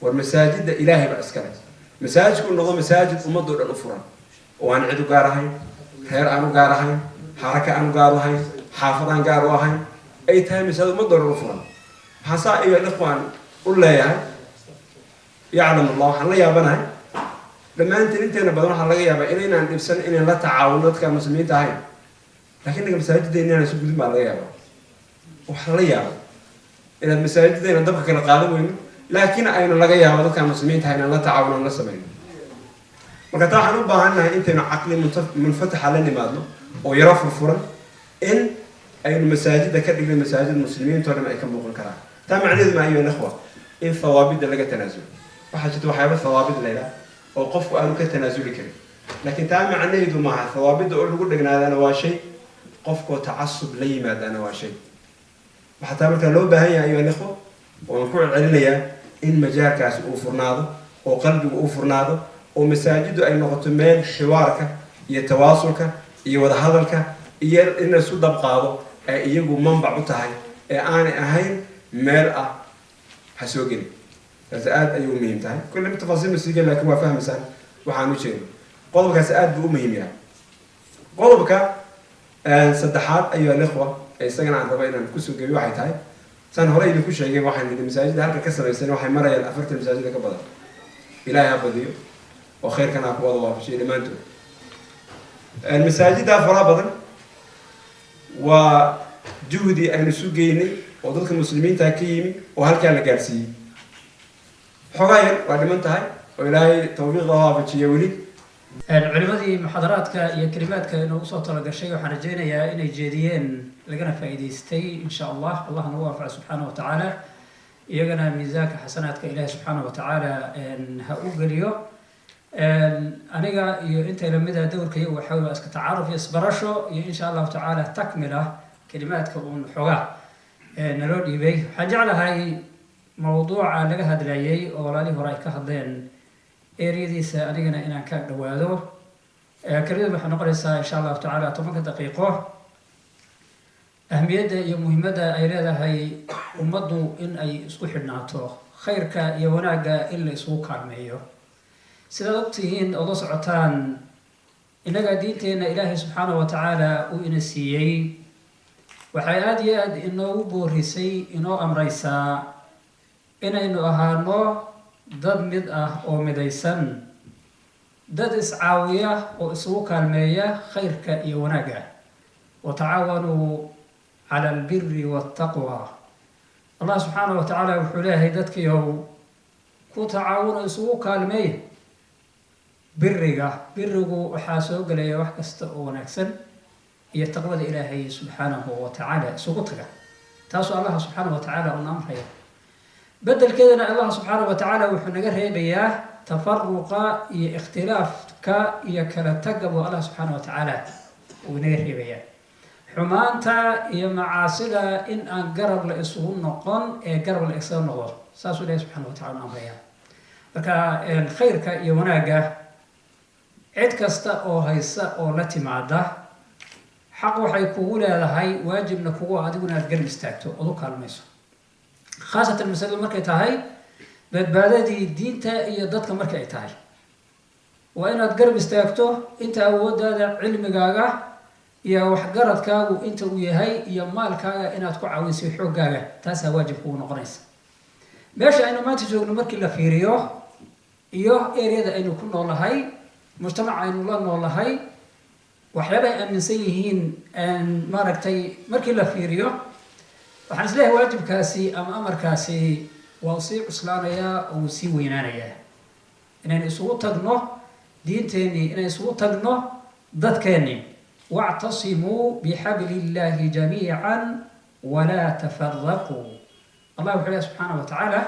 war masaajidda ilaahay baa iskale masaajidku noqdo masaajid ummadoo dhan u furan oo aan cid u gaar ahayn reer aan u gaar ahayn xaraka aan u gaar u ahayn xaafad aan gaar u ahayn ay tahay masaajid ummadoo dhan u furan waxaa saa iyo ikhwaan u leeyahay yaclam allah waxaan la yaabanahay dhammaantiin inteena badan waxaa laga yaabaa inaynaan dhibsan inayn la tacaawuno dadka muslimiinta ahayn laakiin naga masaajiddeena inaan isu gudin baa laga yaabaa waxaa la yaaba inaad masaajiddeena dabka kala qaadan weyno laakiin aynu laga yaabo dadka muslimiinta ahayn aan la tacaawuno la samayno marka taa waxaan u baahannahay intaynu caqli munfataxa la nimaadno oo yaro furfuran in aynu masaajidda ka dhigno masaajid muslimiintoo dhan ay ka muuqan karaan taa macnaheedu ma ayuha ikhwa in thawaabidda laga tanaasulo waxaa jirta waxyaaba thawaabid la yidhaha oo qofku aanu ka tanaasuli karin laakiin taa macnaheedu maaha thawaabidda oo lagu dhegnaadaana waa shay qofkoo tacasub la yimaadaana waa shay waxaa taa markaa loo baahan yahay ayuha ikhwa waan ku celcelinayaa in majaalkaasi uu furnaado oo qalbigu uu furnaado oo masaajiddu ay noqoto meel xiwaarka iyo tawaasulka iyo wadahadalka iyo in la isu dabqaado ay iyagu manbac u tahay ee aanay ahayn meel ah ha soo geli taasi aada ayay u muhiim tahay kulle tafaasiil ma siigen laakiin waa fahmaysaan waxaan u jeedo qodobkaasi aada buu u muhiim yahay qodobka saddexaad ayuha alikhwa ee isagana aan rabo inaan kusoo gebiyo waxay tahay saan hore idinku sheegay waxaan nidhi masaajidda halka ka samaysan waxay marayaan 40 masaajida ka badan ilaahay ha badiyo oo khayrkana ku wada waafashiyo dhammaantood masaajidda faraha badan waa juhdi aynu isu geynay oo dadka muslimiinta ka yimi oo halkaa la gaarsiiyey xogaa yar waa dhiman tahay oo ilaahay tawfiiqda waafajiya weli
culimadii muxaadaraadka iyo kelimaadka inoogu soo talagashay waxaan rajaynayaa inay jeediyeen lagana faa'iidaystay insha allah allahna u waafaco subxaana wa tacaala iyagana miisaanka xasanaadka ilaahi subxaana wa tacaala ha u geliyo aniga iyo intay lamida dowrka iyagu waxaa waa iska tacaaruf iyo isbarasho iyo insha allahu tacaala takmila kelimaadka uun xogaa naloo dhiibay waxaan jeclahay mawduuca laga hadlayay oo walaalihii hore ay ka hadleen eryadiisa anigana inaan ka dhawaado kelimadu waxay noqonaysaa insha allahu tacaala 10 daqiiqo ahmiyadda iyo muhiimadda ay leedahay ummaddu in ay isku xidhnaato khayrka iyo wanaagga in la isugu kaalmeeyo sidaad ogtihiin oo la socotaan innaga diinteenna ilaahay subxaanahu wa tacaala uu ina siiyey waxay aada iyo aada inoogu boorisay inoo amraysaa inaynu ahaano dad mid ah oo midaysan dad iscaawiya oo isugu kaalmeeya khayrka iyo wanaagga watacaawanuu cala albiri waataqwa allah subxaanahu wa tacaala wuxuu leeyahay dadkiiow ku tacaawuno isugu kaalmeeya birigu waxaa soo gelaya wax kasta oo wanaagsan iyo taqwada ilaahay subxaanahu wa tacaala isugu taga taasoo allah subxaanahu wa tacaala una amraya bedelkeedana allah subxaanahu wa tacaala wuxuu naga reebayaa tafaruqa iyo ikhtilaafka iyo kala taga buu allah subxaana wa tacaala uu inaga reebayaa xumaanta iyo macaasida in aan garab la isugu noqon ee garab la isaga noqdo saasuu ilahi subxana wa tacala amraya marka khayrka iyo wanaagga cid kasta oo haysa oo la timaada xaq waxay kugu leedahay waajibna kugu adiguna aad garab istaagto ood u kaalmayso khaasatan masaladu markay tahay badbaadadii diinta iyo dadka marka ay tahay waa inaad garab istaagto inta awoodaada cilmigaaga iyo waxgaradkaagu inta uu yahay iyo maalkaaga inaad ku caawiso xooggaaga taasaa waajib kugu noqonaysa meesha aynu maanta joogno markii la fiiriyo iyo eryada aynu ku noolahay mujtamaca aynu la noolahay waxyaaba ay aaminsan yihiin maaragtay markii la fiiriyo waxaan isleeyahay waajibkaasi ama amarkaasi waa sii cuslaanayaa oo uu sii weynaanayaa inaynu isugu tagno diinteenii inaynu isugu tagno dadkeennii wactasimuu bixabli illaahi jamiican walaa tafaraquu allah wuxuu leeyahay subxaana wa tacaala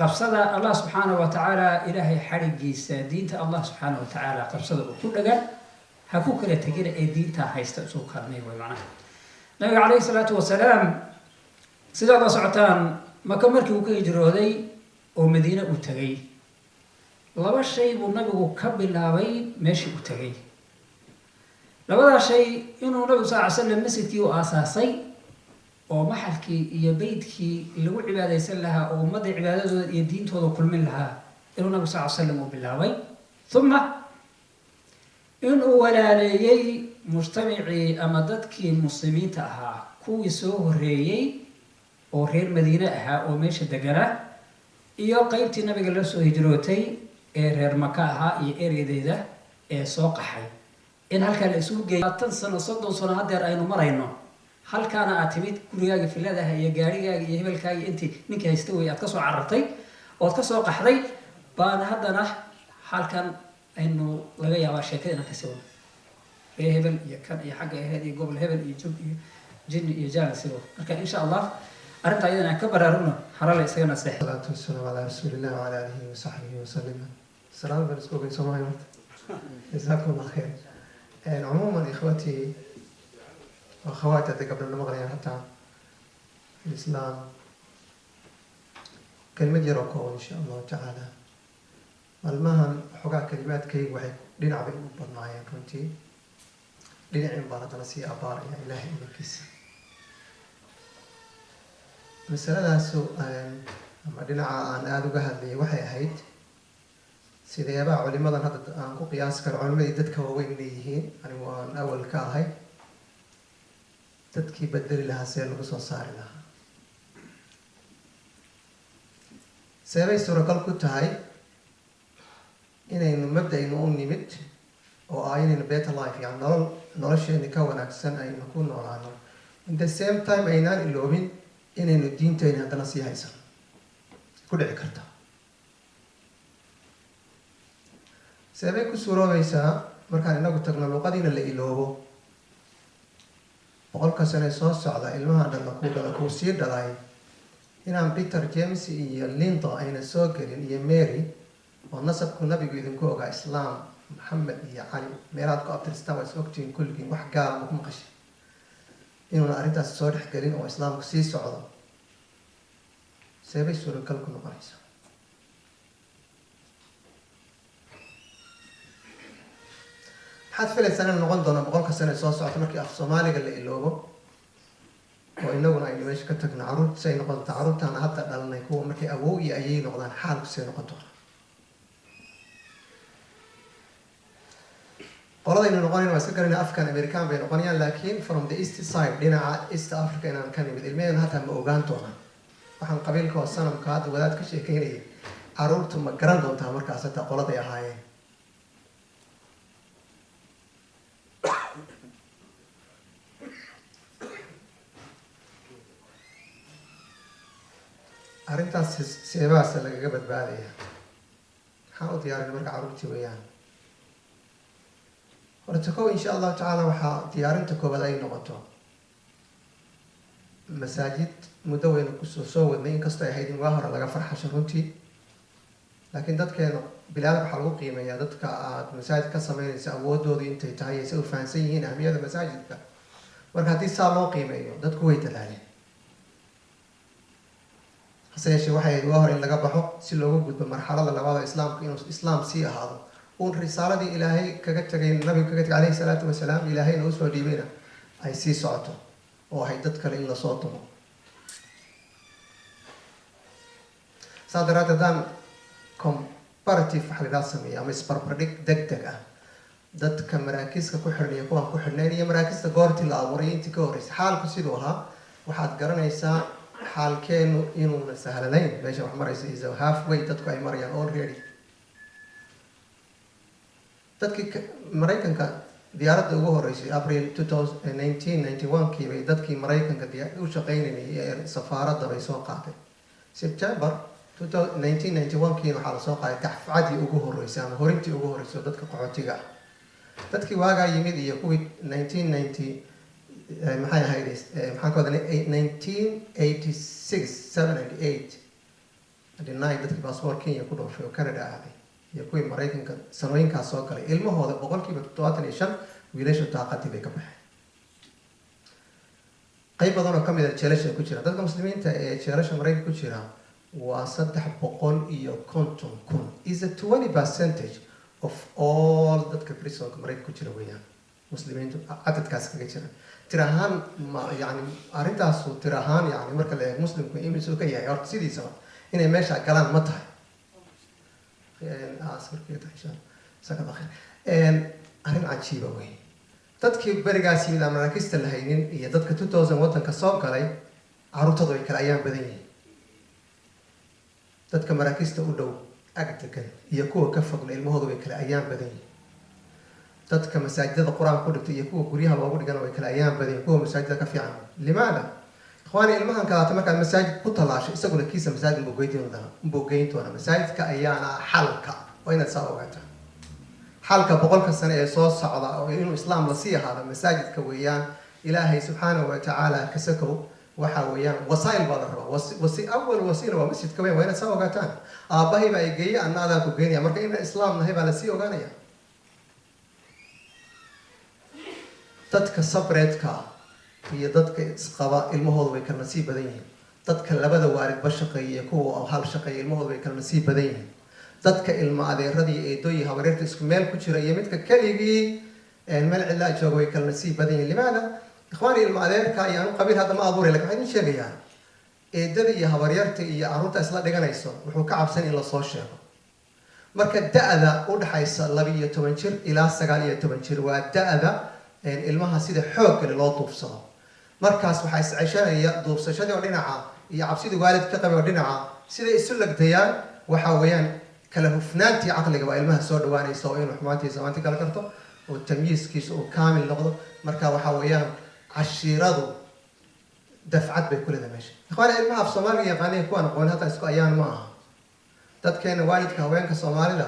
qabsada allah subxaana wa tacaala ilaahay xadhigiisa diinta allah subxaana wa tacaala qabsada oo ku dhagan ha ku kala tegina ee diintaa haysta isugu kaalmay way macnaha nabiga calayhi salaatu wasalaam sidaad la socotaan maka markii uu ka hijrooday oo madiine uu tegay laba shay buu nabigu ka bilaabay meeshii uu tegay labadaa shay inuu nabigu sal ly slam masjidkii u aasaasay oo maxalkii iyo beydkii lagu cibaadaysan lahaa oo ummadda cibaadadooda iyo diintooda kulmin lahaa inuu nabigu sal ly slam uu bilaabay uma inuu walaaleeyey mujtamacii ama dadkii muslimiinta ahaa kuwii soo horreeyey oo reer madiine ahaa oo meesha deganaa iyo qeybtii nabiga la soo hijrootay ee reer maka ahaa iyo eryadeeda ee soo qaxay in halkaa la isugu geeyo 20 sano 30 sano haddeer aynu marayno halkaana aad timid gurigaaga filadaha iyo gaarigaaga iyo hebelkaaga intii ninkii haysta wey aad ka soo carartay ood ka soo qaxday baana haddana halkan aynu laga yaabaa sheekada inaan kasii wado ree hebel iyo kan iyo xagga aheyd iyo gobol hebel iyo jub iyo jinni iyo jaal sii wado marka insha allah arrinta ayadana aan ka baraarugno harale isaga naseex
salaatu wasalaamu calaa rasuulillah wacala aalihi wasaxbihi wasalim salaam baan isku ogey soomahay marta jazaakum allah khayr عموما إخوتي وأخواتي قبل المغرب حتى في الإسلام كلمة يروكو إن شاء الله تعالى المهم حقا كلمات كي وحي لنا عبي أبرنايا كنتي لنا عبارة نسي أبار يا إلهي إليكس مسألة سؤال أما لنا عن آدو قهد لي وحي أهيد sida yaabaa culimadan hadda aan ku qiyaasi karo culimadii dadka waaweyn leeyihiin anigu aan awal ka ahay dadkii bedeli lahaa see lagu soo saari lahaa seebay suuragal ku tahay inaynu mabda-aynu u nimid oo ah inaynu better life yani nolosheeni ka wanaagsan aynu ku noolaano in the same time aynaan iloobin inaynu diintayni haddana sii haysano ku dhici karta seebay ku suuroobaysaa markaan inagu tagno luqadiina la iloobo 100 sane soo socda ilmaha dhala ku dhala kuu sii dhalay inaan Peter James iyo Linda ayna soo gelin iyo Mary oo nasabku nabigu idinku ogaa islaam Maxamed iyo Cali meelaad ku abtirstaan waa ogtiin kulligiin wax gaar ma ku maqashay inuuna arrintaas soo dhex gelin oo islaamku sii socdo seebay suuragal ku noqonaysaa waxaad filaysaa inaan noqon doono 100 sane soo socota markii af Soomaaliga la iloobo oo inaguna aynu meesha ka tagno carruurta say noqon doonta carruurtaan hadda dhalanay kuwa markay awow iyo ayay noqdaan xaalku say noqon doona qoladaynu noqonayna waa iska garanaya afkan American bay noqonayaan laakiin from the east side dhinaca East Africa inaan ka nimid ilmaheenna hataa ma ogaan doonaan waxaan qabiilka oo sanamka hadda wadaad ka sheekeynayay carruurtu ma garan doontaa markaas hataa qoladay ahaayeen arrintaas seebahaas lagaga badbaadaya maxaan u diyaarinay marka carruurtii weeyaan horta kow insha allahu tacaala waxaa diyaarinta koobaad ay noqoto masaajid muddo weynu kusoo wadnay inkastoo ay ahayd in waa hore laga farxasho runtii laakiin dadkeena bilaada waxaa lagu qiimeeyaa dadka aad masaajid ka sameynaysa awoodoodu intay tahay ay si u fahansan yihiin ahmiyada masaajidka. marka haddii saa loo qiimeeyo dadku way dadaaleen. hase yeeshee waxay ahayd waa hor in laga baxo si looga gudbo marxalada labaada islaamka inuu islaam sii ahaado uun risaaladii ilaahay kaga tagay nabigu kaga tagay calayhi salaatu wasalaam ilaahayna usoo dhiibayna ay sii socoto oo ahay dad kale in lasoo dumo. saa daraaddeed haddaan comparative waxa lagaa sameeya ama isbarbardhig deg deg ah dadka maraakiiska ku xidhan iyo kuwaan ku xidhnayn iyo maraakista goortii la abuuray intii ka horreysay xaalku siduu ahaa waxaad garanaysaa xaalkeenu inuuna sahlanayn. meesha wax maraysa is halfway dadku ay marayaan already. dadkii maraykanka diyaaradda ugu horreysay April 1991 bay dadkii maraykanka u shaqaynayay ee safaaradda bay soo qaatay. September 1991 waxaa lasoo qaaday dafcadii ugu horreysay ama horintii ugu horreysay dadka qaxootiga ah. dadkii waagaa yimid iyo kuwii 1990 maxay ahayd maxaan ka wadanay 1986 7 and 8 dhinay dadkii baasaboor Kenya ku dhoofay oo Canada aaday iyo kuwii maraykanka sanooyinkaas soo galay ilmahooda 75% wiilasha daaqadii bay ka baxeen. qayb badan oo kamid ah jeelasha ku jira dadka muslimiinta ee jeelasha maraykanka ku jira waa 350,000 is a 20% of all dadka prisonka maraykanka ku jira weeyaan muslimiintu cadadkaas kaga jira. tira ahaan yani arrintaasu tira ahaan yani marka la eego muslimku imisuu ka yahay horta sidiisaba inay meesha galaan ma tahay arrin cajiiba wey. dadkii berigaas yimid aan maraakista la haynin iyo dadka 2000 wadanka soo galay caruurtooda way kala ayaan badan yihiin. dadka maraakista u dhow ag degan iyo kuwa ka fogna ilmahooda way kala ayaan badan yihiin. dadka masaajidada qur-aanka ku dhigtay iyo kuwa guryaha loogu dhigana way kala ayaan badan yihiin kuwa masaajidada ka fiican. limaada ikhwaani ilmahan kalaata markaad masaajid ku talaashay isaguna kiisa masaajid unbuu geyn doona. masaajidka ayaana xalka waa inaad saa ogaataa. xalka 100 sano ee soo socda oo inuu islaam la sii ahaado masaajidka weeyaan. ilaahay subxaanahu wa tacaala kasakow waxa weeyaan wasaa'il baa la rabaa. awal wasiila waa masjidka weyn waa inaad saa ogaataan. aabbahay baa ay geeyay anna adaan ku geynaya marka inaan islaam nahay baa lasii ogaanaya. dadka sabreedka iyo dadka isqaba ilmahooda way kala nasiib badan yihiin. dadka labada waalidba shaqeeya kuwa hal shaqeeya ilmahooda way kala nasiib badan yihiin. dadka ilma adeeradii eedooyi habareerta isku meel ku jira iyo midka keligii meel cidlaa jooga way kala nasiib badan yihiin. limaada ikhwaani ilma adeerka iyo anu qabiil hadda ma abuuray lakin waxaan idin sheegayaa eedada iyo habaryarta iyo carruurta isla dhiganayso wuxuu ka cabsan in lasoo sheego. marka da-da u dhaxaysa 12 jir ilaa 19 jir waa da-da ilmaha sida xoog kale loo duufsado. markaas waxaa isceshanaya duufsashadii oo dhinaca iyo cabsidii waalid ka qabay oo dhinaca siday isu lagdayaan waxa weeyaan kala hufnaantii caqliga waa ilmaha soo dhawaanaysa oo inuu xumaantii samaantii kala karto oo tamyiiskiisa uu kaamil noqdo. marka waxa weeyaan cashiiradu dafcad bay ku leedahay meesha. ikhwaana ilmaha af soomaaliga yaqaanaya kuwaan aqoon hadda isku ayaan ma aha. dadkeena waalidka haweenka soomaalida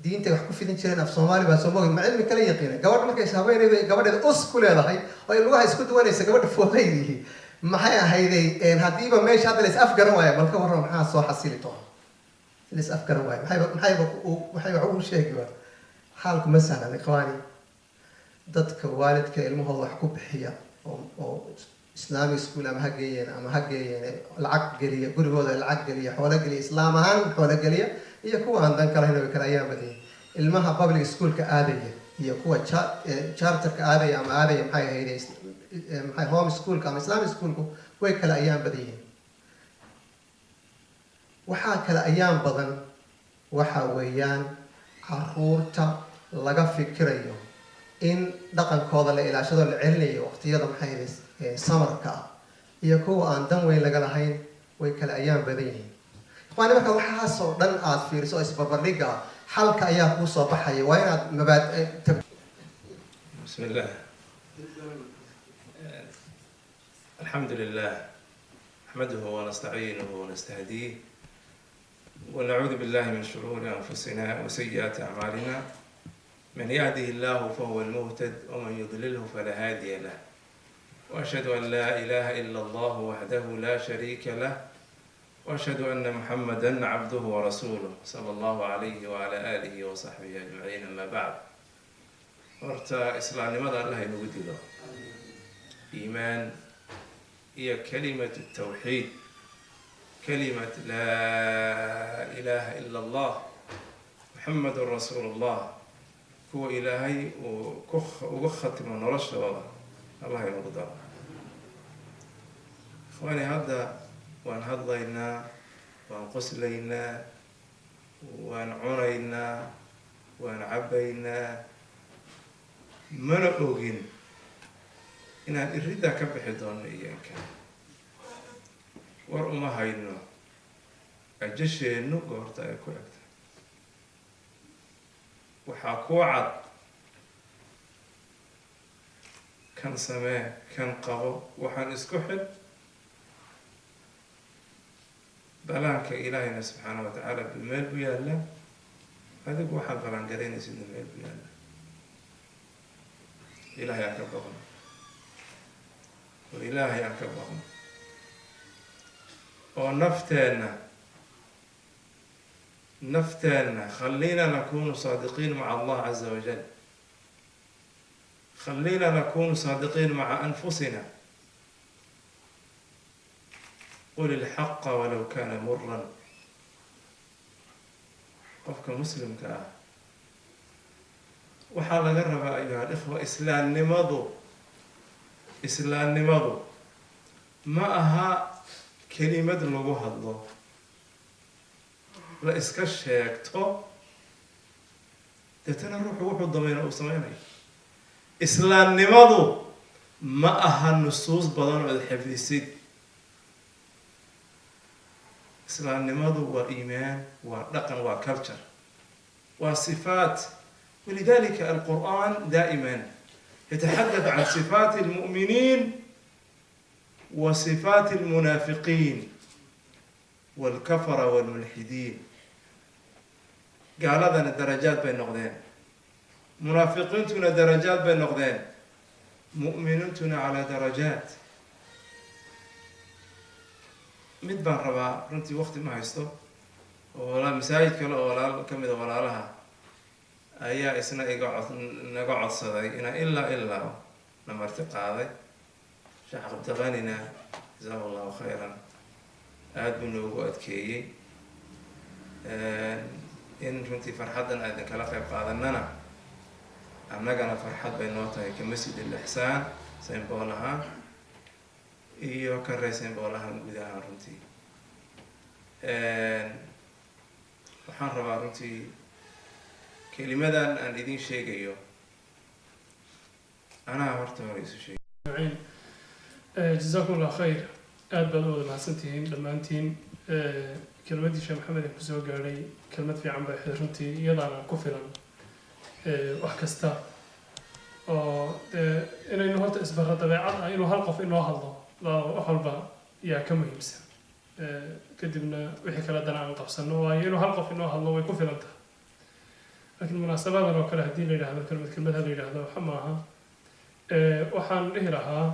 diinta wax ku fidin jireen af soomaali baa soo moogay ma cilmi kala yaqiina. gabadha markay haweeneyda gabadheeda us ku leedahay oo ay lugaha isku duwanaysa gabadha fooleydihi maxay ahayday haddiiba meesha hadda la is afgaran waayo bal ka warran maxaa soo xasili doona la is afgaran waayo maxay wax ugu sheegi waa xaalku ma sahlan ikhwaani. dadka waalidka ilmahooda wax ku bixiya oo islaamic school ama ha geeyeen lacag geliya gurigooda lacag geliya xoolo geliya islaam ahaan xoolo geliya iyo kuwa aan dan kalahayn way kala ayaan badiyay. ilmaha public schoolka aadaya iyo kuwa charterka aadaya ama aadaya maxay ahayd maxay home schoolka ama islamic schoolku way kala ayaan badiyeen. waxaa kala ayaan badan waxa weeyaan caruurta laga fikirayo in dhaqankooda la ilaashado la celinayo waqtiyada maxay ahayd samarka iyo kuwa aan dan weyn laga lahayn way kala ayaan badan yihiin. ikhwaani marka waxaasoo dhan aad fiiriso oo isbarbardhiga xalka ayaa kuu soo baxaya waa inaad
بسم الله الحمد لله نحمده ونستعينه ونستهديه ونعوذ بالله من شرور أنفسنا وسيئات أعمالنا من يهده الله فهو المهتد ومن يضلله فلا هادي له وأشهد أن لا إله إلا الله وحده لا شريك له وأشهد أن محمدا عبده ورسوله صلى الله عليه وعلى آله وصحبه أجمعين. أما بعد، horta islaamnimada allah inagu dilo iimaan iyo kalimatu tawxiid, kalimat laa ilaaha ila allah muxamadun rasuulullah, kuwa ilaahay uu uga khatimo noloshooda allah inagu daro. ikhwaani, hadda waan hadlaynaa, waan qoslaynaa, waan cunaynaa, waan cabbaynaa, mana ogin inaan iriddaa ka bixi doono iyaanka. war uma hayno ajasheennu goorta ay ku egta. waxaa kuu cad kan samee, kan qabo, waxaan isku xid balaanka ilaahayna subxaana wa tacaala meel bu yaalla, adigu waxaad balangaranaysidna meel bu yaalla. ilaahay aan ka baqno, war ilaahay aan ka baqno oo nafteenna khaliina nakunu saadiqiin maca allah caza wajal, khaliina nakunu saadiqiin maca anfusina. qul ilxaqa walow kana muran. qofka muslimka ah waxaa laga rabaa ayuha alikhwa, islaamnimadu ma aha kelimad lagu hadlo, la iska sheegto deetana ruuxu wuxuu damayna uu samaynayo. islaamnimadu ma aha nusuus badan oo ad xifdisid. islaamnimadu waa iimaan, waa dhaqan, waa culture, waa sifaat. ولذلك القرآن دائما يتحدث عن صفات المؤمنين وصفات المنافقين والكفرة والملحدين. قال هذا الدرجات بين نقدين، منافقين تنا درجات بين نقدين، مؤمنون تنا على درجات. مدبان ربا رنتي وقت ما يستو ولا مساجد كلا ولا كم إذا ولا لها ayaa isna naga codsaday inaan ilaa namarti qaaday. sheekh cabdiqanina jazahu allahu khayran aada buu noogu adkeeyey. in runtii farxaddan aydan kala qayb qaadanana annagana farxad bay noo tahay ka masjid al-ixsaan saynbool ahaan iyo ka ree saynbool ahaan guud ahaan. runtii waxaan rabaa runtii kelimadan aan idin sheegayo anaa horta hore isu sheegay.
jazakum allah khayr. aad baad u wada mahadsantihiin dhammaantiin. kelmaddii sheekh maxamed ee kusoo gaadhay kelmad fiican bay ahayd runtii, iyadaana ku filan wax kasta oo inaynu horta isbarra dabeecad ah inuu hal qof inoo hadlo wax walba yaa ka muhiimsan. kadibna wixii kala dana aan qabsano, waayo inuu hal qof inoo hadlo way ku filan tahay. laakiin munaasabadan oo kale haddii la yidhaahdo kelmad la yidhaahdo waxa maaha. waxaan dhihi lahaa,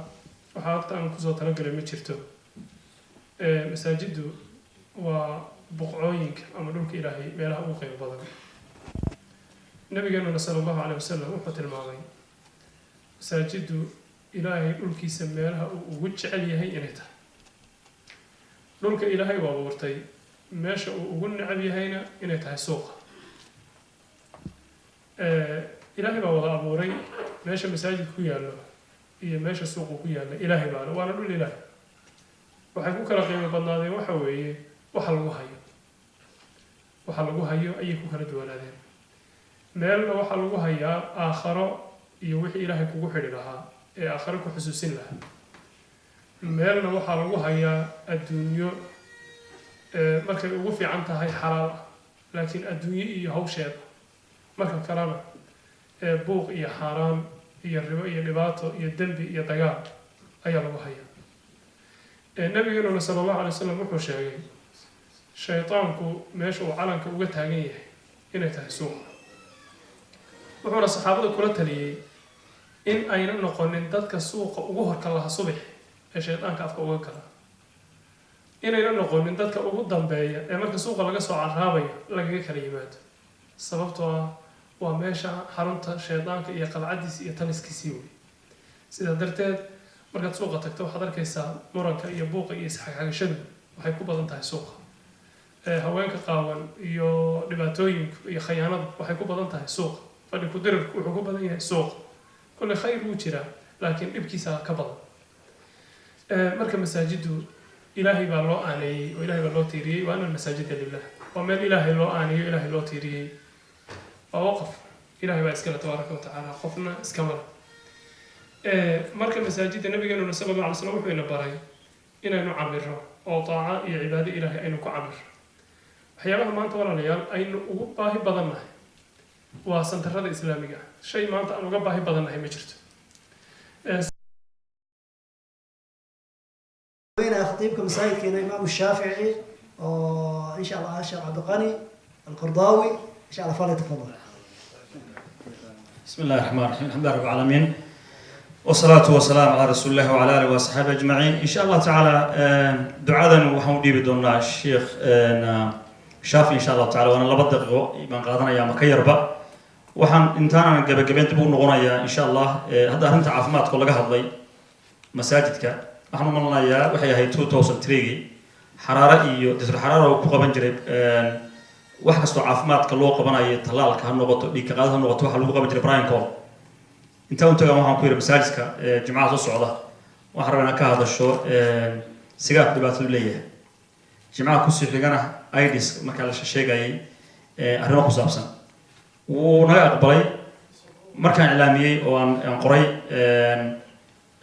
waxaa horta aan kusoo talagalay ma jirto. masaajiddu waa buqcooyinka ama dhulka ilaahay meelaha ugu qiimo badan. nabigeenuna sala allahu caleyh wasalam wuxuu tilmaamay masaajiddu ilaahay dhulkiisa meelaha uu ugu jecel yahay inay tahay. dhulka ilaahay waa abuurtay, meesha uu ugu necab yahayna inay tahay suuqa. ilaahay baa wada abuuray meesha masaajidka ku yaallo iyo meesha suuqu ku yaalla, ilaahay baana waana dhul ilaahay. waxay ku kala qiimo badnaadeen waxa weeye waxa lagu hayo ayay ku kala duwanaadeen. meelna waxaa lagu hayaa aakharo iyo wixii ilaahay kugu xidhi lahaa ee aakharo ku xusuusin lahaa. meelna waxaa lagu hayaa adduunyo markay ugu fiican tahay xalaal ah, laakiin adduunyo iyo hawsheeda marka kalena buuq iyo xaaraan iyo ribo iyo dhibaato iyo dembi iyo dagaal ayaa lagu hayaa. nabigeenuna sala allahu alay wasalam wuxuu sheegay shaydaanku meesha uu calanka uga taagan yahay inay tahay suuqa. wuxuuna saxaabada kula taliyey in ayna noqonin dadka suuqa ugu horka laha subax ee shaydaanka afka uga gala. inayna noqonin dadka ugu dambeeya ee marka suuqa laga soo carraabayo lagaga kala yimaado sababtoo ah waa meesha xarunta shaydaanka iyo qalcadiisa iyo taliskiisii wey sidaa darteed markaad suuqa tagto waxaad arkaysaa muranka iyo buuqa iyo isxagxagashadu waxay ku badan tahay suuqa haweenka qaawan iyo dhibaatooyinku iyo khayaanadu waxay ku badan tahay suuqa fadhi ku dirirku wuxuu ku badan yahay suuqa kolley khayr wuu jiraa laakiin dhibkiisa ka badan marka masaajidu ilaahay baa loo aaneeyey oo ilaahay baa loo tiiriyey wa ana almasaajida lilah waa meel ilaahay loo aaneeyo ilaahay loo tiiriyey waa waqaf ilaahay baa iskale tabaaraka watacaala qofna iskama le marka masaajidda nabigeenuna sala alla alay slam wuxuu ina baray inaynu camiro oo daaca iyo cibaado ilaahay aynu ku camiro waxyaabaha maanta walaalayaal aynu ugu baahi badannahay waa santarada islaamiga shay maanta aan uga baahi badannahay ma jirto
خطيبك مساجد كنا إمام الشافعي وإن شاء الله الشيخ عبد الغني القرضاوي إن شاء الله فليتفضل.
بسم الله الرحمن الرحيم الحمد لله رب العالمين والصلاة والسلام على رسول الله وعلى آله وصحبه أجمعين إن شاء الله تعالى دعاء وحمودي بدون الشيخ شافي إن شاء الله تعالى وأنا لبدق من قادنا يا مكيربا وحن إنتانا قبل تبون نغنيا إن شاء الله هذا أنت عفمات كل جهضي مساجدك waxaan u malanayaa waxay ahayd 2003 xaraare iyo disr xaraare oo ku qaban jiray wax kastoo caafimaadka loo qabanayo talaalka ha noqoto dhiig qaad ha noqoto waxa lagu qaban jiray Brian Cole inta waxaan ku yiri masaajidka jimcaha soo socda waxaan rabaa inaan ka hadasho sigaar dhibaato leeyahay jimcaha ku sii xigana AIDS marka la sheegayay arrimo ku saabsan wuu naga aqbalay markaan ilaamiyay oo aan qoray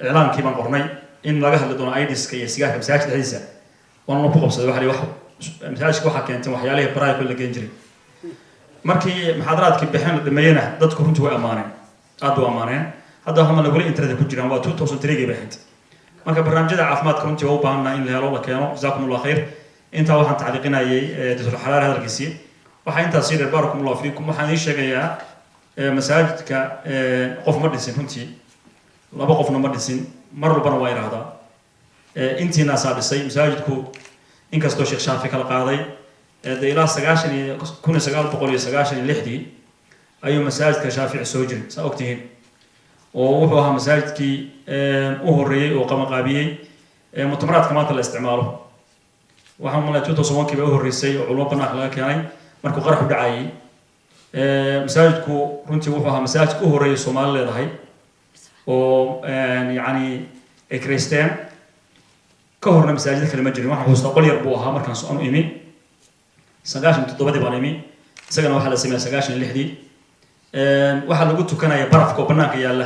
iclaankii baan qornay in laga hadli doono AIDS-ka iyo sigaarka masaajidka dhexdiisa waana ku qabsaday waxa masaajidka waxa keentay waxyaalaha baraayka la geen jiray markii muxaadaraadkii bixin la dhameeyana dadku runtii way amaaneen aad u amaaneen hadda waxaan la gulay internet ku jiraan waa 2003 bixint marka barnaamijyada caafimaadka runtii waa u baahanaa in la helo la keeno jazakumullahu khayr inta waxaan tacliiqinayay dadka xalaal hadalkiisii waxa inta sii dheer barakumullahu fiikum waxaan ii sheegayaa masaajidka qof ma dhisin runtii laba qofna ma dhisin mar walbana waa yiraahdaa intiina saadisay masaajidku inkastoo Sheekh Shaafi kala qaaday ilaa 1996 ayuu masaajidka Shaafici soo jiray saa ogtihiin oo wuxuu ahaa masaajidkii u horeeyay oo qabanqaabiyay mutamaraadka maanta la isticmaalo waxaan malay 2001 baa u horeysay oo culimo banaanka laga keenay markuu qarax u dhacayay masaajidku runtii wuxuu ahaa masaajidka u horeeyay Soomaali leedahay oo yani ay Kristaan ka horna masaajid kale ma jirin waxaan xusuustaa qol yar buu ahaa markaan soo imi 97 baan imi isagana waxa la sameeyay 96 waxa lagu tukanaya barafka oo banaanka yaala